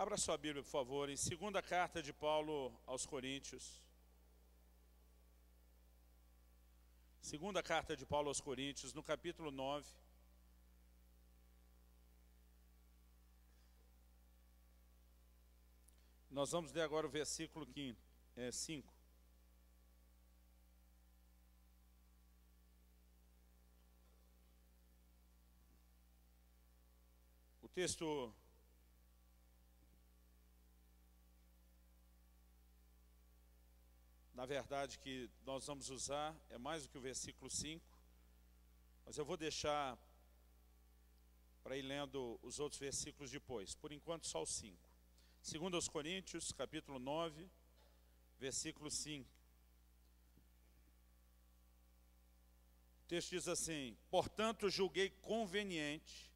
Abra sua Bíblia, por favor, em segunda carta de Paulo aos Coríntios. Segunda carta de Paulo aos Coríntios, no capítulo 9. Nós vamos ler agora o versículo 5. O texto na verdade que nós vamos usar é mais do que o versículo 5, mas eu vou deixar para ir lendo os outros versículos depois. Por enquanto só o 5. Segundo aos Coríntios, capítulo 9, versículo 5. O texto diz assim: portanto, julguei conveniente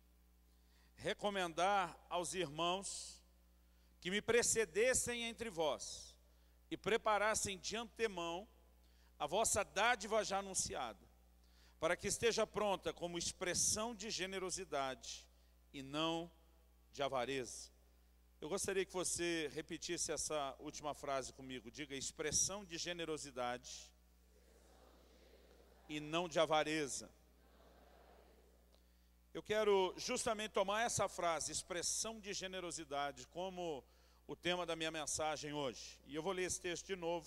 recomendar aos irmãos que me precedessem entre vós e preparassem de antemão a vossa dádiva já anunciada, para que esteja pronta como expressão de generosidade e não de avareza. Eu gostaria que você repetisse essa última frase comigo. Diga: expressão de generosidade e não de avareza. Eu quero justamente tomar essa frase, expressão de generosidade, como o tema da minha mensagem hoje. E eu vou ler esse texto de novo,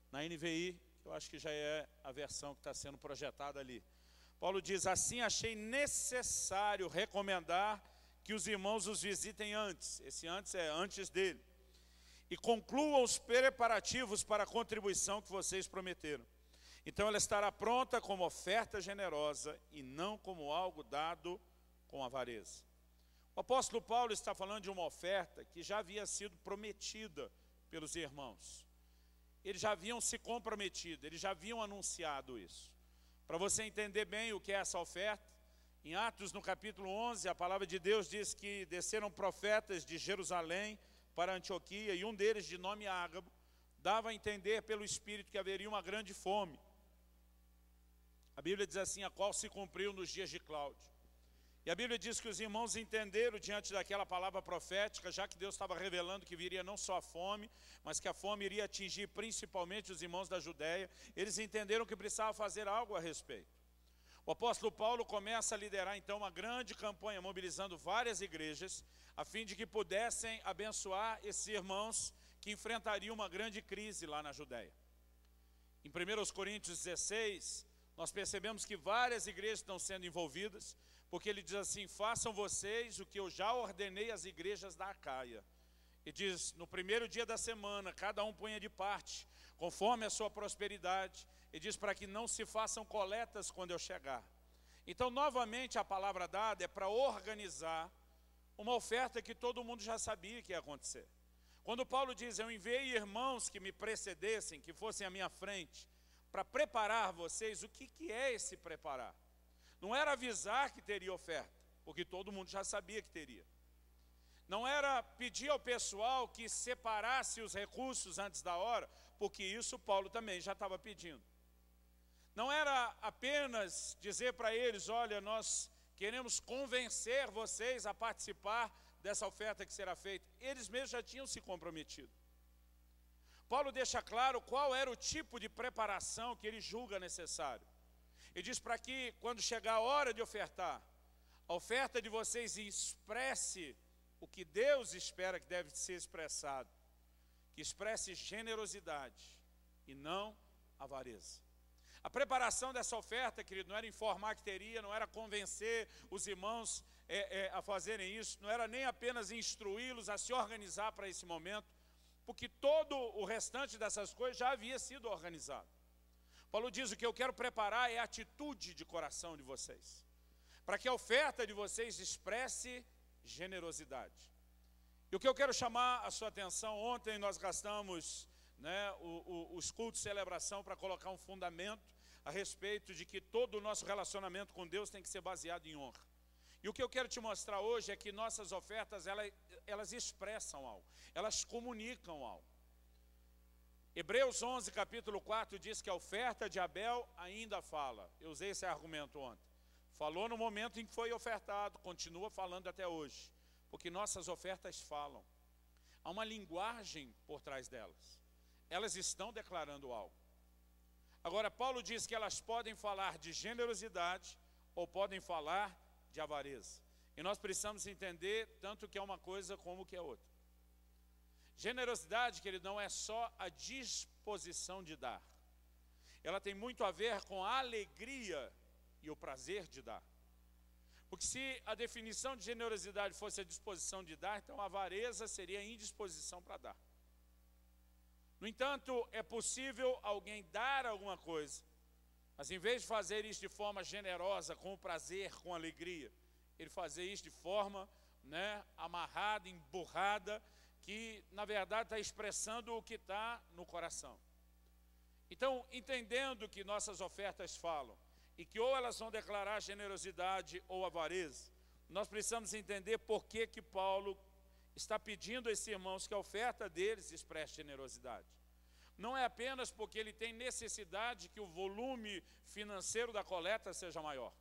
na NVI, que eu acho que já é a versão que está sendo projetada ali. Paulo diz: assim achei necessário recomendar que os irmãos os visitem antes. Esse antes é antes dele. E concluam os preparativos para a contribuição que vocês prometeram. Então ela estará pronta como oferta generosa e não como algo dado com avareza. O apóstolo Paulo está falando de uma oferta que já havia sido prometida pelos irmãos. Eles já haviam se comprometido, eles já haviam anunciado isso. Para você entender bem o que é essa oferta, em Atos, no capítulo 11, a palavra de Deus diz que desceram profetas de Jerusalém para Antioquia, e um deles, de nome Ágabo, dava a entender pelo Espírito que haveria uma grande fome. A Bíblia diz assim: a qual se cumpriu nos dias de Cláudio. E a Bíblia diz que os irmãos entenderam diante daquela palavra profética, já que Deus estava revelando que viria não só a fome, mas que a fome iria atingir principalmente os irmãos da Judéia. Eles entenderam que precisava fazer algo a respeito. O apóstolo Paulo começa a liderar então uma grande campanha, mobilizando várias igrejas, a fim de que pudessem abençoar esses irmãos que enfrentariam uma grande crise lá na Judéia. Em 1 Coríntios 16, nós percebemos que várias igrejas estão sendo envolvidas, porque ele diz assim: façam vocês o que eu já ordenei às igrejas da Acaia. E diz: no primeiro dia da semana, cada um ponha de parte, conforme a sua prosperidade. E diz para que não se façam coletas quando eu chegar. Então, novamente, a palavra dada é para organizar uma oferta que todo mundo já sabia que ia acontecer. Quando Paulo diz: eu enviei irmãos que me precedessem, que fossem à minha frente, para preparar vocês, o que é esse preparar? Não era avisar que teria oferta, porque todo mundo já sabia que teria. Não era pedir ao pessoal que separasse os recursos antes da hora, porque isso Paulo também já estava pedindo. Não era apenas dizer para eles: olha, nós queremos convencer vocês a participar dessa oferta que será feita. Eles mesmos já tinham se comprometido. Paulo deixa claro qual era o tipo de preparação que ele julga necessário. Ele diz para que, quando chegar a hora de ofertar, a oferta de vocês expresse o que Deus espera que deve ser expressado, que expresse generosidade e não avareza. A preparação dessa oferta, querido, não era informar que teria, não era convencer os irmãos a fazerem isso, não era nem apenas instruí-los a se organizar para esse momento, porque todo o restante dessas coisas já havia sido organizado. Paulo diz: o que eu quero preparar é a atitude de coração de vocês, para que a oferta de vocês expresse generosidade. E o que eu quero chamar a sua atenção: ontem nós gastamos os cultos de celebração para colocar um fundamento a respeito de que todo o nosso relacionamento com Deus tem que ser baseado em honra. E o que eu quero te mostrar hoje é que nossas ofertas, elas expressam algo, elas comunicam algo. Hebreus 11, capítulo 4, diz que a oferta de Abel ainda fala. Eu usei esse argumento ontem. Falou no momento em que foi ofertado, continua falando até hoje, porque nossas ofertas falam. há uma linguagem por trás delas. Elas estão declarando algo. Agora, Paulo diz que elas podem falar de generosidade ou podem falar de avareza. E nós precisamos entender tanto que é uma coisa como que é outra. Generosidade, querido, não é só a disposição de dar. Ela tem muito a ver com a alegria e o prazer de dar. Porque se a definição de generosidade fosse a disposição de dar, então a avareza seria a indisposição para dar. No entanto, é possível alguém dar alguma coisa, mas em vez de fazer isso de forma generosa, com prazer, com alegria, ele fazer isso de forma amarrada, emburrada, que na verdade está expressando o que está no coração. Então, entendendo que nossas ofertas falam, e que ou elas vão declarar generosidade ou avareza, nós precisamos entender por que que Paulo está pedindo a esses irmãos que a oferta deles expresse generosidade. Não é apenas porque ele tem necessidade que o volume financeiro da coleta seja maior.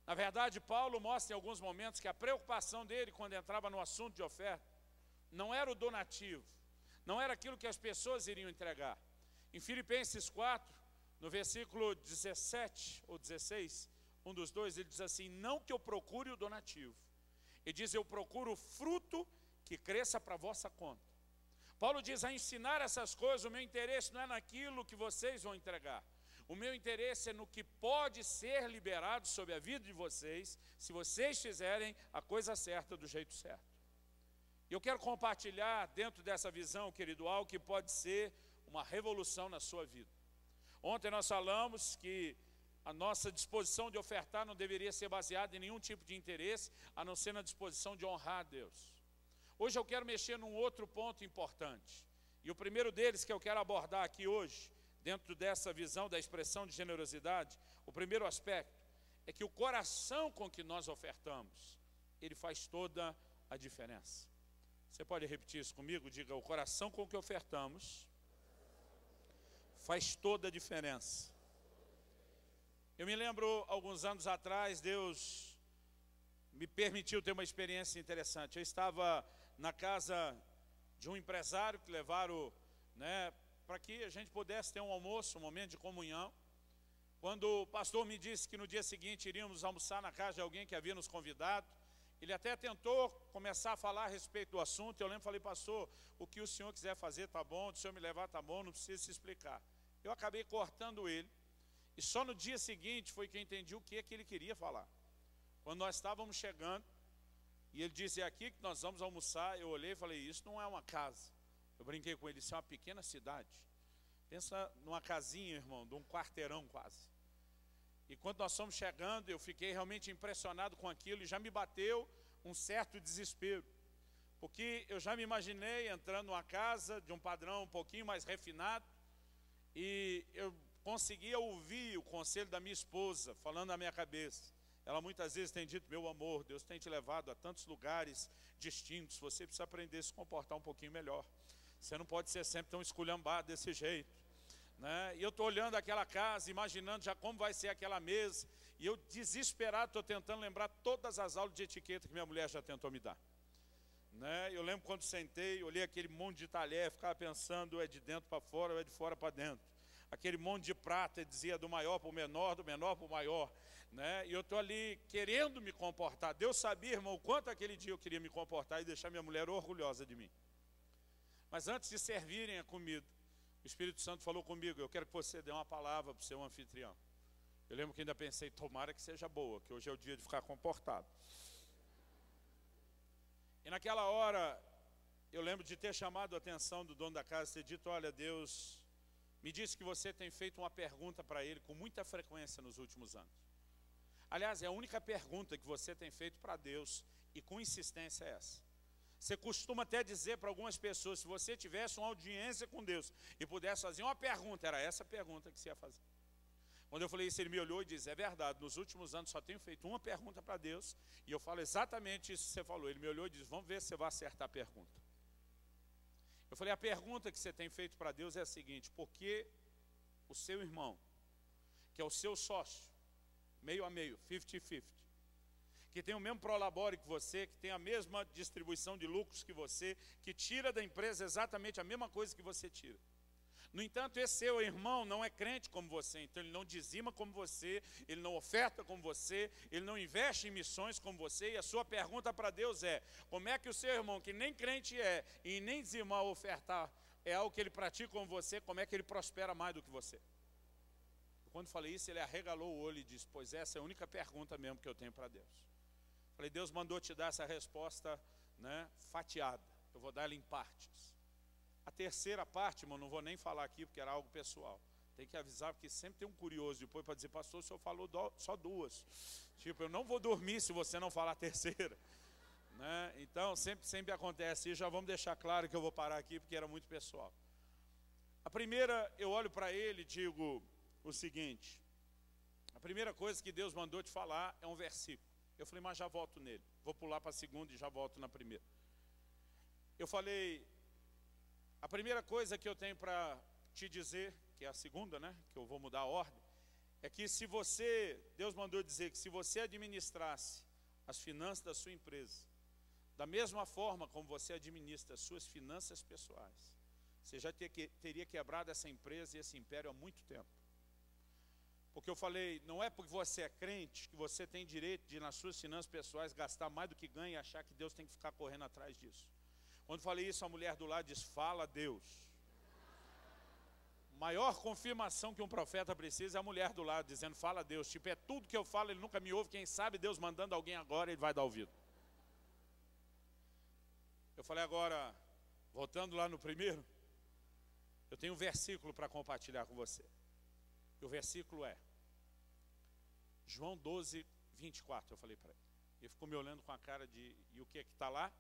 Na verdade, Paulo mostra em alguns momentos que a preocupação dele, quando entrava no assunto de oferta, não era o donativo, não era aquilo que as pessoas iriam entregar. Em Filipenses 4, no versículo 17 ou 16, um dos dois, ele diz assim: não que eu procure o donativo. Ele diz: eu procuro o fruto que cresça para a vossa conta. Paulo diz: a ensinar essas coisas, o meu interesse não é naquilo que vocês vão entregar. O meu interesse é no que pode ser liberado sobre a vida de vocês, se vocês fizerem a coisa certa do jeito certo. E eu quero compartilhar dentro dessa visão, querido, algo que pode ser uma revolução na sua vida. Ontem nós falamos que a nossa disposição de ofertar não deveria ser baseada em nenhum tipo de interesse, a não ser na disposição de honrar a Deus. Hoje eu quero mexer num outro ponto importante. E o primeiro deles que eu quero abordar aqui hoje, dentro dessa visão da expressão de generosidade, o primeiro aspecto é que o coração com que nós ofertamos, ele faz toda a diferença. Você pode repetir isso comigo? Diga: o coração com que ofertamos faz toda a diferença. Eu me lembro, alguns anos atrás, Deus me permitiu ter uma experiência interessante. Eu estava na casa de um empresário que levaram, para que a gente pudesse ter um almoço, um momento de comunhão. Quando o pastor me disse que no dia seguinte iríamos almoçar na casa de alguém que havia nos convidado, ele até tentou começar a falar a respeito do assunto. Eu lembro, falei: pastor, o que o senhor quiser fazer está bom, se o senhor me levar está bom, não precisa se explicar. Eu acabei cortando ele, e só no dia seguinte foi que eu entendi o que é que ele queria falar. Quando nós estávamos chegando, e ele disse: é aqui que nós vamos almoçar. Eu olhei e falei: isso não é uma casa. Eu brinquei com ele: isso é uma pequena cidade. Pensa numa casinha, irmão, de um quarteirão quase. E quando nós fomos chegando, eu fiquei realmente impressionado com aquilo, e já me bateu um certo desespero. Porque eu já me imaginei entrando numa casa de um padrão um pouquinho mais refinado, e eu conseguia ouvir o conselho da minha esposa falando na minha cabeça. Ela muitas vezes tem dito: meu amor, Deus tem te levado a tantos lugares distintos, você precisa aprender a se comportar um pouquinho melhor. Você não pode ser sempre tão esculhambado desse jeito. E eu estou olhando aquela casa, imaginando já como vai ser aquela mesa, e eu desesperado estou tentando lembrar todas as aulas de etiqueta que minha mulher já tentou me dar. Eu lembro quando sentei, olhei aquele monte de talher, ficava pensando: é de dentro para fora ou é de fora para dentro? Aquele monte de prata, dizia do maior para o menor, do menor para o maior. E eu estou ali querendo me comportar. Deus sabia, irmão, o quanto aquele dia eu queria me comportar e deixar minha mulher orgulhosa de mim. Mas antes de servirem a comida, o Espírito Santo falou comigo: eu quero que você dê uma palavra para o seu anfitrião. Eu lembro que ainda pensei: tomara que seja boa, que hoje é o dia de ficar comportado. E naquela hora, eu lembro de ter chamado a atenção do dono da casa, ter dito: olha, Deus me disse que você tem feito uma pergunta para ele com muita frequência nos últimos anos. Aliás, é a única pergunta que você tem feito para Deus, e com insistência é essa. Você costuma até dizer para algumas pessoas: se você tivesse uma audiência com Deus e pudesse fazer uma pergunta, era essa pergunta que você ia fazer. Quando eu falei isso, ele me olhou e disse: é verdade, nos últimos anos só tenho feito uma pergunta para Deus, e eu falo exatamente isso que você falou. Ele me olhou e disse: vamos ver se você vai acertar a pergunta. Eu falei: a pergunta que você tem feito para Deus é a seguinte: por que o seu irmão, que é o seu sócio, meio a meio, 50-50, que tem o mesmo prolabore que você, que tem a mesma distribuição de lucros que você, que tira da empresa exatamente a mesma coisa que você tira. No entanto, esse seu irmão não é crente como você, então ele não dizima como você, ele não oferta como você, ele não investe em missões como você, e a sua pergunta para Deus é: como é que o seu irmão, que nem crente é, e nem dizimar ou ofertar, é algo que ele pratica como você, como é que ele prospera mais do que você? Quando falei isso, ele arregalou o olho e disse: pois essa é a única pergunta mesmo que eu tenho para Deus. Falei: Deus mandou te dar essa resposta, né, fatiada, eu vou dar ela em partes. A terceira parte, irmão, não vou nem falar aqui porque era algo pessoal. Tem que avisar, porque sempre tem um curioso depois para dizer: pastor, o senhor falou só duas. Tipo, eu não vou dormir se você não falar a terceira. Né? Então, sempre acontece isso. Já vamos deixar claro que eu vou parar aqui porque era muito pessoal. A primeira, eu olho para ele e digo o seguinte: a primeira coisa que Deus mandou te falar é um versículo. Eu falei: mas já volto nele. Vou pular para a segunda e já volto na primeira. Eu falei: a primeira coisa que eu tenho para te dizer, que é a segunda, né, que eu vou mudar a ordem, é que se você, Deus mandou dizer que se você administrasse as finanças da sua empresa, da mesma forma como você administra as suas finanças pessoais, você já teria quebrado essa empresa e esse império há muito tempo. Porque eu falei: não é porque você é crente que você tem direito de, nas suas finanças pessoais, gastar mais do que ganha e achar que Deus tem que ficar correndo atrás disso. Quando falei isso, a mulher do lado disse: fala a Deus. Maior confirmação que um profeta precisa é a mulher do lado dizendo: fala a Deus. Tipo, é tudo que eu falo, ele nunca me ouve. Quem sabe Deus mandando alguém agora, ele vai dar ouvido. Eu falei: agora, voltando lá no primeiro, eu tenho um versículo para compartilhar com você. E o versículo é João 12, 24. Eu falei para ele. Ele ficou me olhando com a cara de: e o que é que está lá?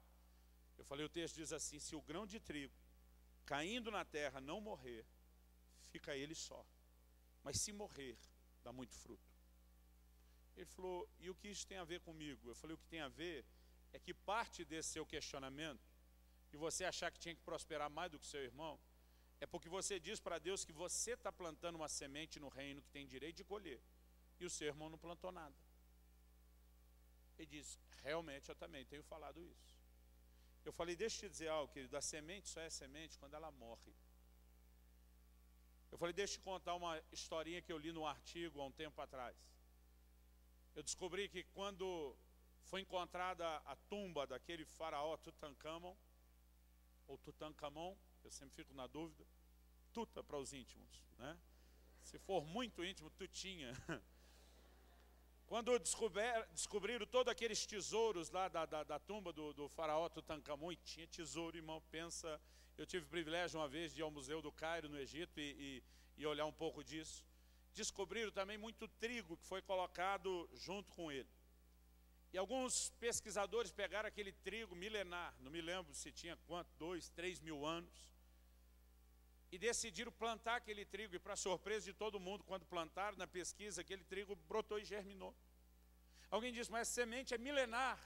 Eu falei: o texto diz assim: se o grão de trigo caindo na terra não morrer, fica ele só. Mas se morrer, dá muito fruto. Ele falou: e o que isso tem a ver comigo? Eu falei: o que tem a ver é que parte desse seu questionamento, de você achar que tinha que prosperar mais do que seu irmão, é porque você diz para Deus que você está plantando uma semente no reino que tem direito de colher, e o seu irmão não plantou nada. Ele diz: realmente eu também tenho falado isso. Eu falei: deixa eu te dizer algo, querido, a semente só é semente quando ela morre. Eu falei: deixa eu te contar uma historinha que eu li num artigo há um tempo atrás. Eu descobri que quando foi encontrada a tumba daquele faraó Tutankhamon, ou Tutankhamon, eu sempre fico na dúvida, Tuta para os íntimos, né? Se for muito íntimo, Tutinha. Quando descobriram todos aqueles tesouros lá da tumba do faraó Tutankhamon, e tinha tesouro, irmão, pensa. Eu tive o privilégio uma vez de ir ao Museu do Cairo, no Egito, e olhar um pouco disso. Descobriram também muito trigo que foi colocado junto com ele. E alguns pesquisadores pegaram aquele trigo milenar, não me lembro se tinha quanto, 2, 3 mil anos, e decidiram plantar aquele trigo, e para surpresa de todo mundo, quando plantaram na pesquisa, aquele trigo brotou e germinou. Alguém disse: mas essa semente é milenar.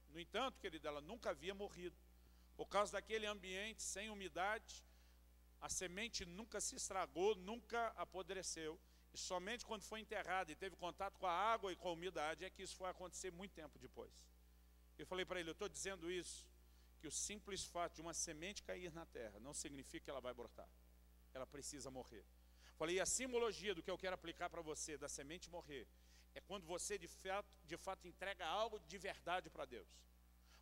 No entanto, querida, ela nunca havia morrido. Por causa daquele ambiente sem umidade, a semente nunca se estragou, nunca apodreceu. E somente quando foi enterrada e teve contato com a água e com a umidade é que isso foi acontecer muito tempo depois. Eu falei para ele: eu estou dizendo isso, que o simples fato de uma semente cair na terra não significa que ela vai brotar. Ela precisa morrer. Falei: e a simbologia do que eu quero aplicar para você, da semente morrer, é quando você de fato entrega algo de verdade para Deus.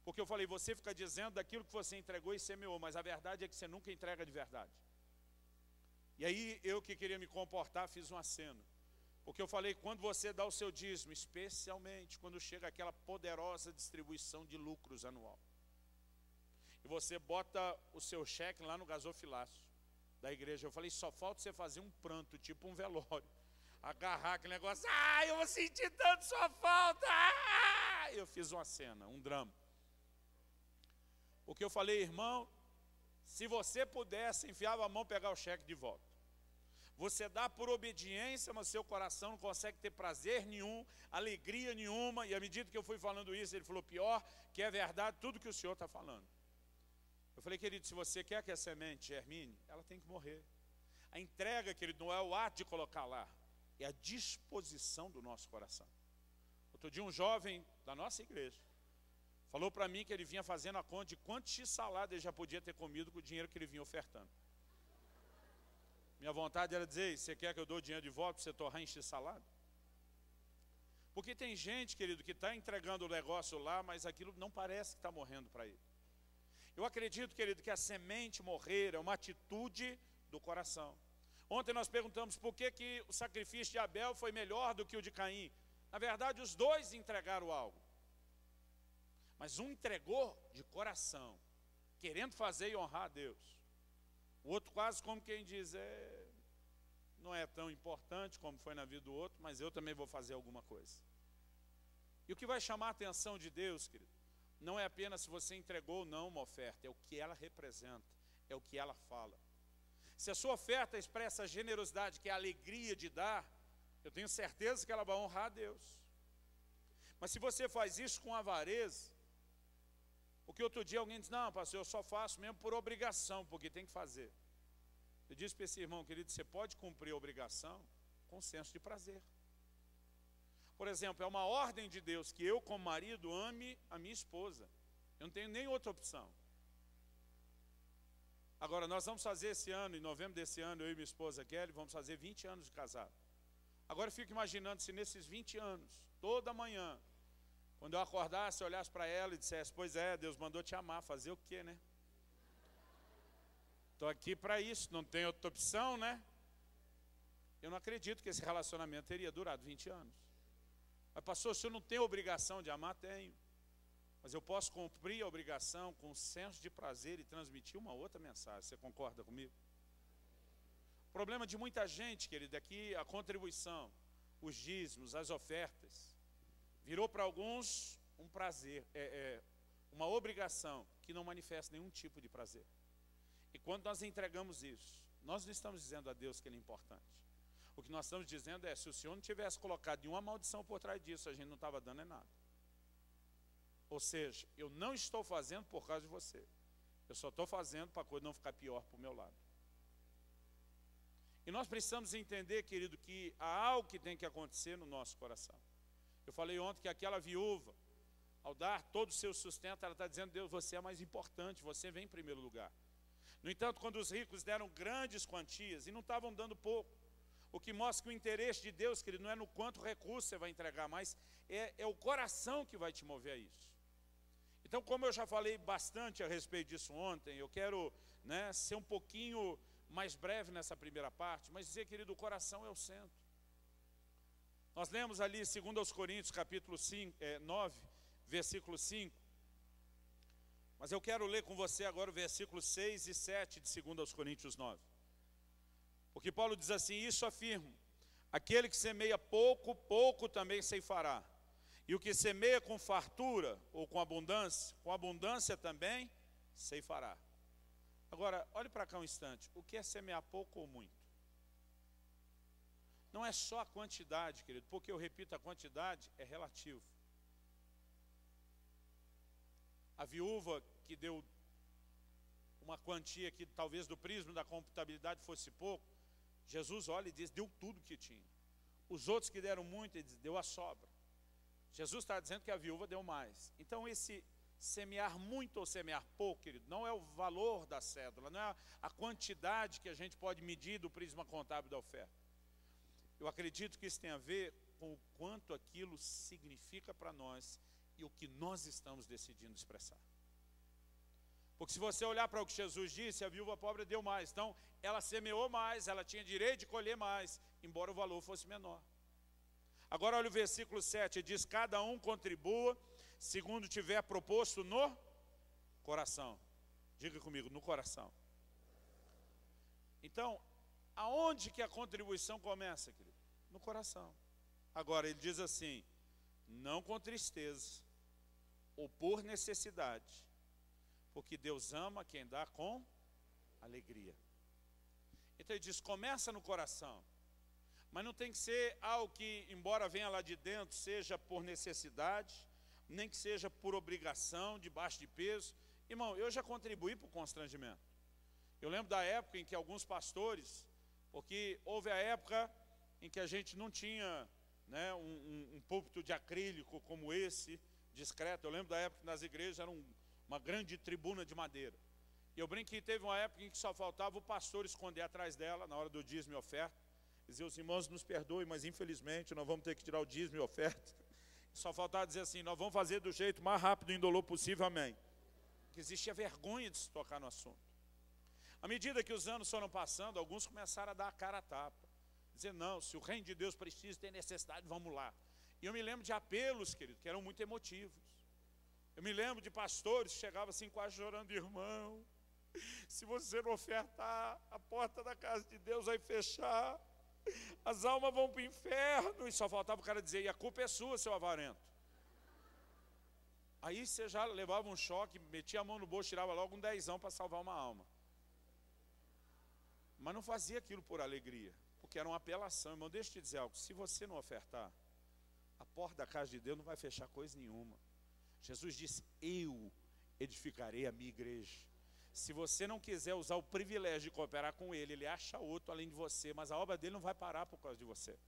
Porque eu falei: você fica dizendo daquilo que você entregou e semeou, mas a verdade é que você nunca entrega de verdade. E aí eu que queria me comportar, fiz um aceno. Porque eu falei: quando você dá o seu dízimo, especialmente quando chega aquela poderosa distribuição de lucros anual, e você bota o seu cheque lá no gasofilácio da igreja, eu falei: só falta você fazer um pranto, tipo um velório, agarrar aquele negócio: eu vou sentir tanto sua falta. Eu fiz uma cena, um drama. Porque eu falei: irmão, se você pudesse, enfiava a mão e pegar o cheque de volta. Você dá por obediência, mas seu coração não consegue ter prazer nenhum, alegria nenhuma. E à medida que eu fui falando isso, ele falou: pior que é verdade tudo que o senhor está falando. Eu falei: querido, se você quer que a semente germine, ela tem que morrer. A entrega, querido, não é o ato de colocar lá, é a disposição do nosso coração. Outro dia um jovem da nossa igreja falou para mim que ele vinha fazendo a conta de quantos x-salada ele já podia ter comido com o dinheiro que ele vinha ofertando. Minha vontade era dizer, você quer que eu dou dinheiro de volta para você torrar em x-salada? Porque tem gente, querido, que está entregando o negócio lá, mas aquilo não parece que está morrendo para ele. Eu acredito, querido, que a semente morrer é uma atitude do coração. Ontem nós perguntamos por que o sacrifício de Abel foi melhor do que o de Caim. Na verdade, os dois entregaram algo. Mas um entregou de coração, querendo fazer e honrar a Deus. O outro quase como quem diz, não é tão importante como foi na vida do outro, mas eu também vou fazer alguma coisa. E o que vai chamar a atenção de Deus, querido, não é apenas se você entregou ou não uma oferta, é o que ela representa, é o que ela fala. Se a sua oferta expressa a generosidade, que é a alegria de dar, eu tenho certeza que ela vai honrar a Deus. Mas se você faz isso com avareza, porque outro dia alguém diz, não, pastor, eu só faço mesmo por obrigação, porque tem que fazer. Eu disse para esse irmão, querido, você pode cumprir a obrigação com senso de prazer. Por exemplo, é uma ordem de Deus que eu, como marido, ame a minha esposa. Eu não tenho nem outra opção. Agora, nós vamos fazer esse ano, em novembro desse ano, eu e minha esposa Kelly, vamos fazer 20 anos de casado. Agora eu fico imaginando se nesses 20 anos, toda manhã, quando eu acordasse, eu olhasse para ela e dissesse, pois é, Deus mandou te amar, fazer o quê, né? Estou aqui para isso, não tem outra opção, né? Eu não acredito que esse relacionamento teria durado 20 anos. Mas pastor, se eu não tenho obrigação de amar, tenho. Mas eu posso cumprir a obrigação com senso de prazer e transmitir uma outra mensagem. Você concorda comigo? O problema de muita gente, querido, é que a contribuição, os dízimos, as ofertas, virou para alguns um prazer, uma obrigação que não manifesta nenhum tipo de prazer. E quando nós entregamos isso, nós não estamos dizendo a Deus que Ele é importante. O que nós estamos dizendo é, se o Senhor não tivesse colocado nenhuma maldição por trás disso, a gente não estava dando nada. Ou seja, eu não estou fazendo por causa de você. Eu só estou fazendo para a coisa não ficar pior para o meu lado. E nós precisamos entender, querido, que há algo que tem que acontecer no nosso coração. Eu falei ontem que aquela viúva, ao dar todo o seu sustento, ela está dizendo, Deus, você é mais importante, você vem em primeiro lugar. No entanto, quando os ricos deram grandes quantias, e não estavam dando pouco, o que mostra que o interesse de Deus, querido, não é no quanto recurso você vai entregar, mas é o coração que vai te mover a isso. Então, como eu já falei bastante a respeito disso ontem, eu quero ser um pouquinho mais breve nessa primeira parte, mas dizer, querido, o coração é o centro. Nós lemos ali 2 Coríntios, capítulo 9, versículo 5. Mas eu quero ler com você agora o versículo 6 e 7 de 2 Coríntios 9. Porque Paulo diz assim, isso afirmo, aquele que semeia pouco, pouco também ceifará. E o que semeia com fartura ou com abundância também ceifará. Agora, olhe para cá um instante, o que é semear pouco ou muito? Não é só a quantidade, querido, porque eu repito, a quantidade é relativo. A viúva que deu uma quantia que talvez do prisma da computabilidade fosse pouco, Jesus olha e diz, deu tudo que tinha. Os outros que deram muito, ele diz, deu a sobra. Jesus está dizendo que a viúva deu mais. Então esse semear muito ou semear pouco, querido, não é o valor da cédula, não é a quantidade que a gente pode medir do prisma contábil da oferta. Eu acredito que isso tem a ver com o quanto aquilo significa para nós e o que nós estamos decidindo expressar. Porque se você olhar para o que Jesus disse, a viúva pobre deu mais. Então, ela semeou mais, ela tinha direito de colher mais, embora o valor fosse menor. Agora olha o versículo 7, ele diz, cada um contribua segundo tiver proposto no coração. Diga comigo, no coração. Então, aonde que a contribuição começa, querido? No coração. Agora, ele diz assim, não com tristeza ou por necessidade, porque Deus ama quem dá com alegria. Então ele diz, começa no coração, mas não tem que ser algo que, embora venha lá de dentro, seja por necessidade, nem que seja por obrigação, debaixo de peso. Irmão, eu já contribuí para o constrangimento. Eu lembro da época em que alguns pastores, porque houve a época em que a gente não tinha né, um púlpito de acrílico como esse, discreto. Eu lembro da época que nas igrejas era uma grande tribuna de madeira. E eu brinco que teve uma época em que só faltava o pastor esconder atrás dela, na hora do dízimo e oferta. Dizer, os irmãos nos perdoem, mas infelizmente nós vamos ter que tirar o dízimo e oferta. Só faltava dizer assim, nós vamos fazer do jeito mais rápido e indolor possível, amém. Que existia vergonha de se tocar no assunto. À medida que os anos foram passando, alguns começaram a dar a cara a tapa. Dizer, não, se o reino de Deus precisa, tem necessidade, vamos lá. E eu me lembro de apelos, querido, que eram muito emotivos. Eu me lembro de pastores que chegavam assim quase chorando, irmão, se você não ofertar, a porta da casa de Deus vai fechar, as almas vão para o inferno. E só faltava o cara dizer, e a culpa é sua, seu avarento. Aí você já levava um choque, metia a mão no bolso, tirava logo um dezão para salvar uma alma. Mas não fazia aquilo por alegria, porque era uma apelação. Irmão, deixa eu te dizer algo, se você não ofertar, a porta da casa de Deus não vai fechar coisa nenhuma. Jesus disse, eu edificarei a minha igreja. Se você não quiser usar o privilégio de cooperar com ele, ele acha outro além de você, mas a obra dele não vai parar por causa de você.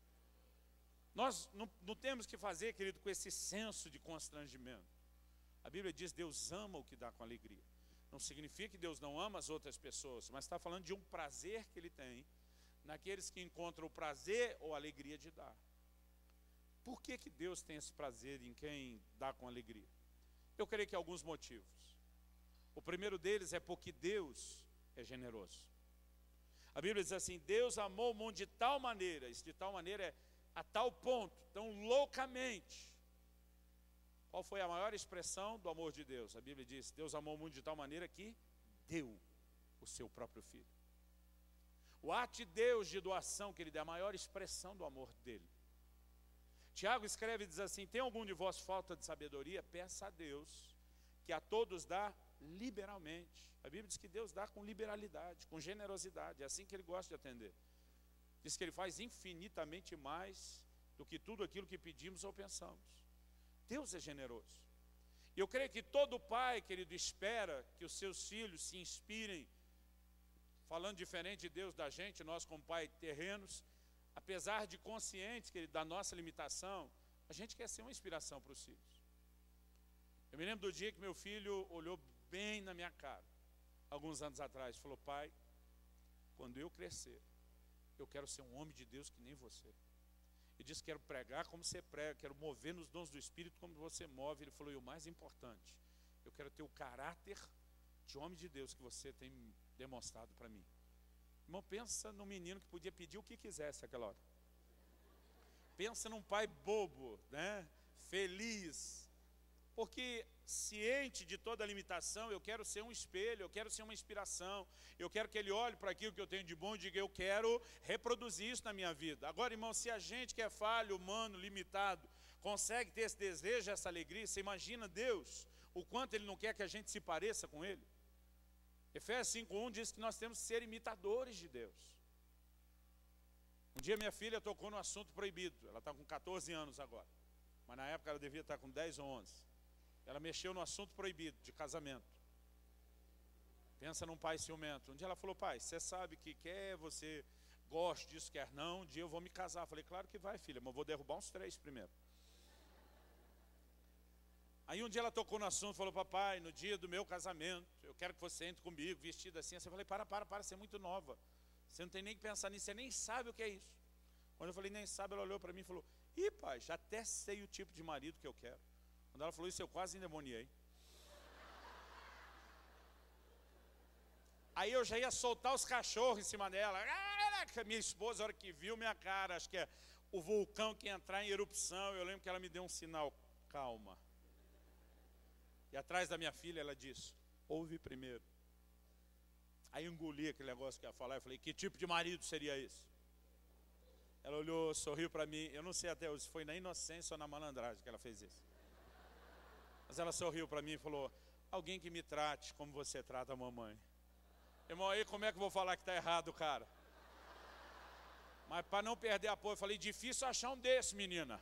Nós não temos que fazer, querido, com esse senso de constrangimento. A Bíblia diz, Deus ama o que dá com alegria. Não significa que Deus não ama as outras pessoas, mas está falando de um prazer que ele tem naqueles que encontram o prazer ou a alegria de dar. Por que Deus tem esse prazer em quem dá com alegria? Eu creio que há alguns motivos. O primeiro deles é porque Deus é generoso. A Bíblia diz assim, Deus amou o mundo de tal maneira, isso de tal maneira é a tal ponto, tão loucamente. Qual foi a maior expressão do amor de Deus? A Bíblia diz, Deus amou o mundo de tal maneira que deu o seu próprio filho. O ato de Deus de doação, que ele dá a maior expressão do amor dele. Tiago escreve e diz assim, tem algum de vós falta de sabedoria? Peça a Deus, que a todos dá liberalmente. A Bíblia diz que Deus dá com liberalidade, com generosidade, é assim que ele gosta de atender. Diz que ele faz infinitamente mais do que tudo aquilo que pedimos ou pensamos. Deus é generoso. E eu creio que todo pai, querido, espera que os seus filhos se inspirem, falando diferente de Deus da gente, nós como pai terrenos, apesar de conscientes, querido, da nossa limitação, a gente quer ser uma inspiração para os filhos. Eu me lembro do dia que meu filho olhou bem na minha cara, alguns anos atrás, falou, pai, quando eu crescer, eu quero ser um homem de Deus que nem você. Ele disse, quero pregar como você prega, quero mover nos dons do Espírito como você move. Ele falou, e o mais importante, eu quero ter o caráter de homem de Deus que você tem demonstrado para mim. Irmão, pensa num menino que podia pedir o que quisesse naquela hora. Pensa num pai bobo, né? Feliz. Porque ciente de toda a limitação, eu quero ser um espelho, eu quero ser uma inspiração. Eu quero que ele olhe para aquilo que eu tenho de bom e diga, eu quero reproduzir isso na minha vida. Agora, irmão, se a gente que é falho, humano, limitado, consegue ter esse desejo, essa alegria, você imagina Deus, o quanto Ele não quer que a gente se pareça com Ele? Efésios 5:1 diz que nós temos que ser imitadores de Deus. Um dia minha filha tocou no assunto proibido, ela está com 14 anos agora, mas na época ela devia estar com 10 ou 11. Ela mexeu no assunto proibido de casamento. Pensa num pai ciumento. Um dia ela falou, pai, você sabe que quer você goste disso, quer não, um dia eu vou me casar. Eu falei, claro que vai, filha, mas eu vou derrubar uns 3 primeiro. Aí um dia ela tocou no assunto, falou, papai, no dia do meu casamento, eu quero que você entre comigo, vestida assim. Eu falei, para, você é muito nova. Você não tem nem que pensar nisso, você nem sabe o que é isso. Quando eu falei, nem sabe, ela olhou para mim e falou, ih, pai, já até sei o tipo de marido que eu quero. Quando ela falou isso, eu quase endemoniei. Aí eu já ia soltar os cachorros em cima dela. Minha esposa, a hora que viu minha cara, acho que é o vulcão que ia entrar em erupção, eu lembro que ela me deu um sinal, calma. E atrás da minha filha ela disse, ouve primeiro. Aí eu engoli aquele negócio que ia falar, eu falei, que tipo de marido seria esse? Ela olhou, sorriu para mim, eu não sei até hoje se foi na inocência ou na malandragem que ela fez isso. Mas ela sorriu para mim e falou, alguém que me trate como você trata a mamãe. Irmão, aí como é que eu vou falar que está errado, cara? Mas para não perder apoio, eu falei, difícil achar um desse, menina.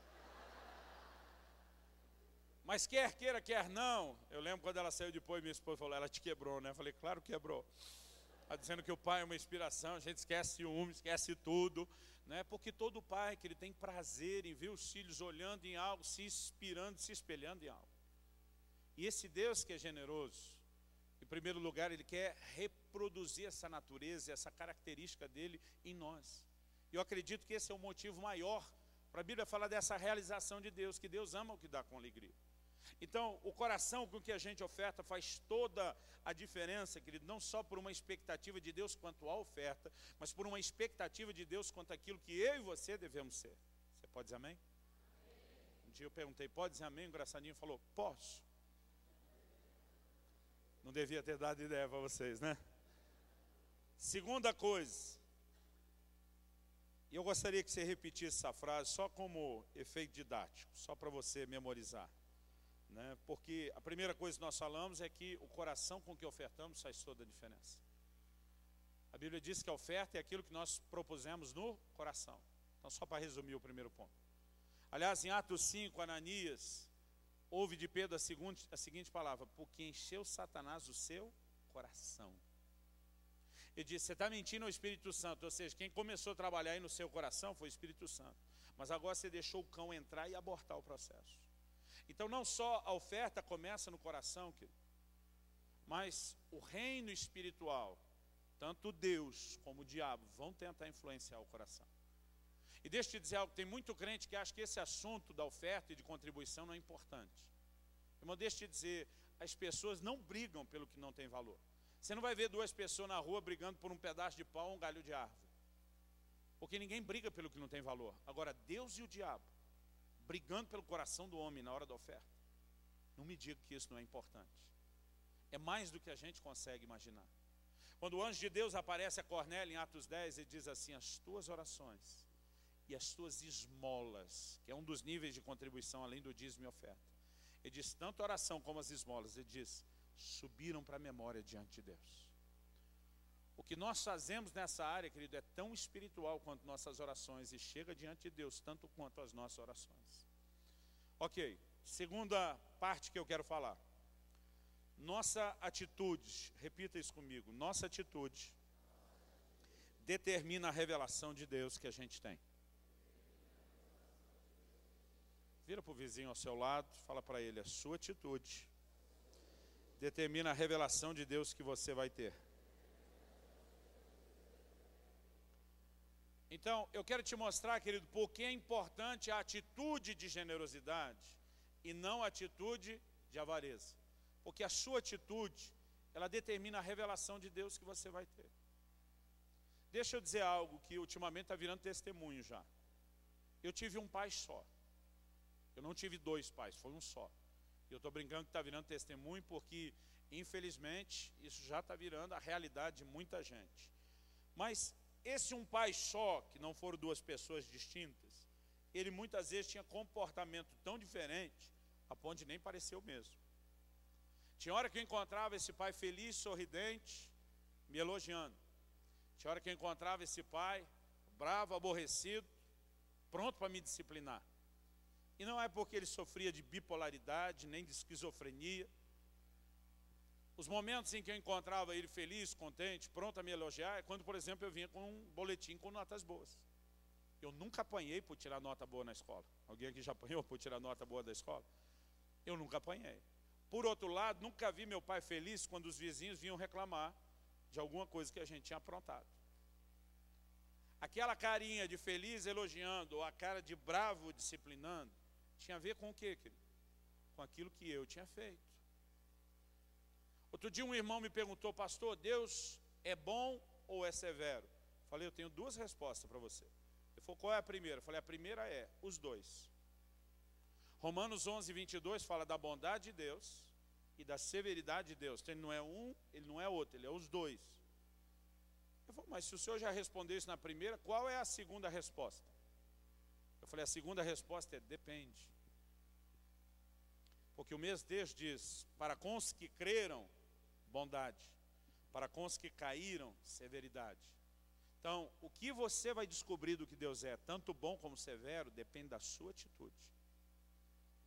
Mas quer queira, quer não. Eu lembro quando ela saiu depois, minha esposa falou, ela te quebrou, né? Eu falei, claro que quebrou. dizendo que o pai é uma inspiração, a gente esquece ciúme, esquece tudo, né? Porque todo pai que ele tem prazer em ver os filhos olhando em algo, se inspirando, se espelhando em algo. E esse Deus que é generoso, em primeiro lugar, ele quer reproduzir essa natureza, essa característica dele em nós. E eu acredito que esse é o motivo maior para a Bíblia falar dessa realização de Deus, que Deus ama o que dá com alegria. Então, o coração com que a gente oferta faz toda a diferença, querido, não só por uma expectativa de Deus quanto à oferta, mas por uma expectativa de Deus quanto àquilo que eu e você devemos ser. Você pode dizer amém? Um dia eu perguntei, pode dizer amém? O engraçadinho falou, posso. Não devia ter dado ideia para vocês, né? Segunda coisa, e eu gostaria que você repetisse essa frase só como efeito didático, só para você memorizar. Né? Porque a primeira coisa que nós falamos é que o coração com que ofertamos faz toda a diferença. A Bíblia diz que a oferta é aquilo que nós propusemos no coração. Então, só para resumir o primeiro ponto. Aliás, em Atos 5, Ananias ouve de Pedro a seguinte palavra: porque encheu Satanás o seu coração. Ele disse, você está mentindo ao Espírito Santo, ou seja, quem começou a trabalhar aí no seu coração foi o Espírito Santo. Mas agora você deixou o cão entrar e abortar o processo. Então não só a oferta começa no coração, querido, mas o reino espiritual, tanto Deus como o diabo, vão tentar influenciar o coração. E deixa eu te dizer algo, tem muito crente que acha que esse assunto da oferta e de contribuição não é importante. Irmão, deixa eu te dizer, as pessoas não brigam pelo que não tem valor. Você não vai ver duas pessoas na rua brigando por um pedaço de pau ou um galho de árvore. Porque ninguém briga pelo que não tem valor. Agora, Deus e o diabo, brigando pelo coração do homem na hora da oferta, não me diga que isso não é importante. É mais do que a gente consegue imaginar. Quando o anjo de Deus aparece a Cornélio em Atos 10, ele diz assim, as tuas orações e as tuas esmolas, que é um dos níveis de contribuição além do dízimo e oferta. Ele diz, tanto a oração como as esmolas, ele diz, subiram para a memória diante de Deus. O que nós fazemos nessa área, querido, é tão espiritual quanto nossas orações e chega diante de Deus, tanto quanto as nossas orações. Ok, segunda parte que eu quero falar. Nossa atitude, repita isso comigo, nossa atitude determina a revelação de Deus que a gente tem. Vira para o vizinho ao seu lado, fala para ele, a sua atitude determina a revelação de Deus que você vai ter. Então, eu quero te mostrar, querido, por que é importante a atitude de generosidade e não a atitude de avareza. Porque a sua atitude, ela determina a revelação de Deus que você vai ter. Deixa eu dizer algo que ultimamente está virando testemunho já. Eu tive um pai só. Eu não tive dois pais, foi um só. E eu estou brincando que está virando testemunho porque, infelizmente, isso já está virando a realidade de muita gente. Mas esse um pai só, que não foram duas pessoas distintas, ele muitas vezes tinha comportamento tão diferente, a ponto de nem parecer o mesmo. Tinha hora que eu encontrava esse pai feliz, sorridente, me elogiando. Tinha hora que eu encontrava esse pai bravo, aborrecido, pronto para me disciplinar. E não é porque ele sofria de bipolaridade, nem de esquizofrenia. Os momentos em que eu encontrava ele feliz, contente, pronto a me elogiar, é quando, por exemplo, eu vinha com um boletim com notas boas. Eu nunca apanhei por tirar nota boa na escola. Alguém aqui já apanhou por tirar nota boa da escola? Eu nunca apanhei. Por outro lado, nunca vi meu pai feliz quando os vizinhos vinham reclamar de alguma coisa que a gente tinha aprontado. Aquela carinha de feliz elogiando, ou a cara de bravo disciplinando, tinha a ver com o quê, querido? Com aquilo que eu tinha feito. Outro dia um irmão me perguntou, pastor, Deus é bom ou é severo? Falei, eu tenho duas respostas para você. Ele falou, qual é a primeira? Eu falei, a primeira é os dois. Romanos 11, 22 fala da bondade de Deus e da severidade de Deus. Então ele não é um, ele não é outro, ele é os dois. Eu falei, mas se o senhor já respondeu isso na primeira, qual é a segunda resposta? Eu falei, a segunda resposta é depende. Porque o mesmo texto diz, para com os que creram, bondade. Para com os que caíram, severidade. Então, o que você vai descobrir do que Deus é, tanto bom como severo, depende da sua atitude.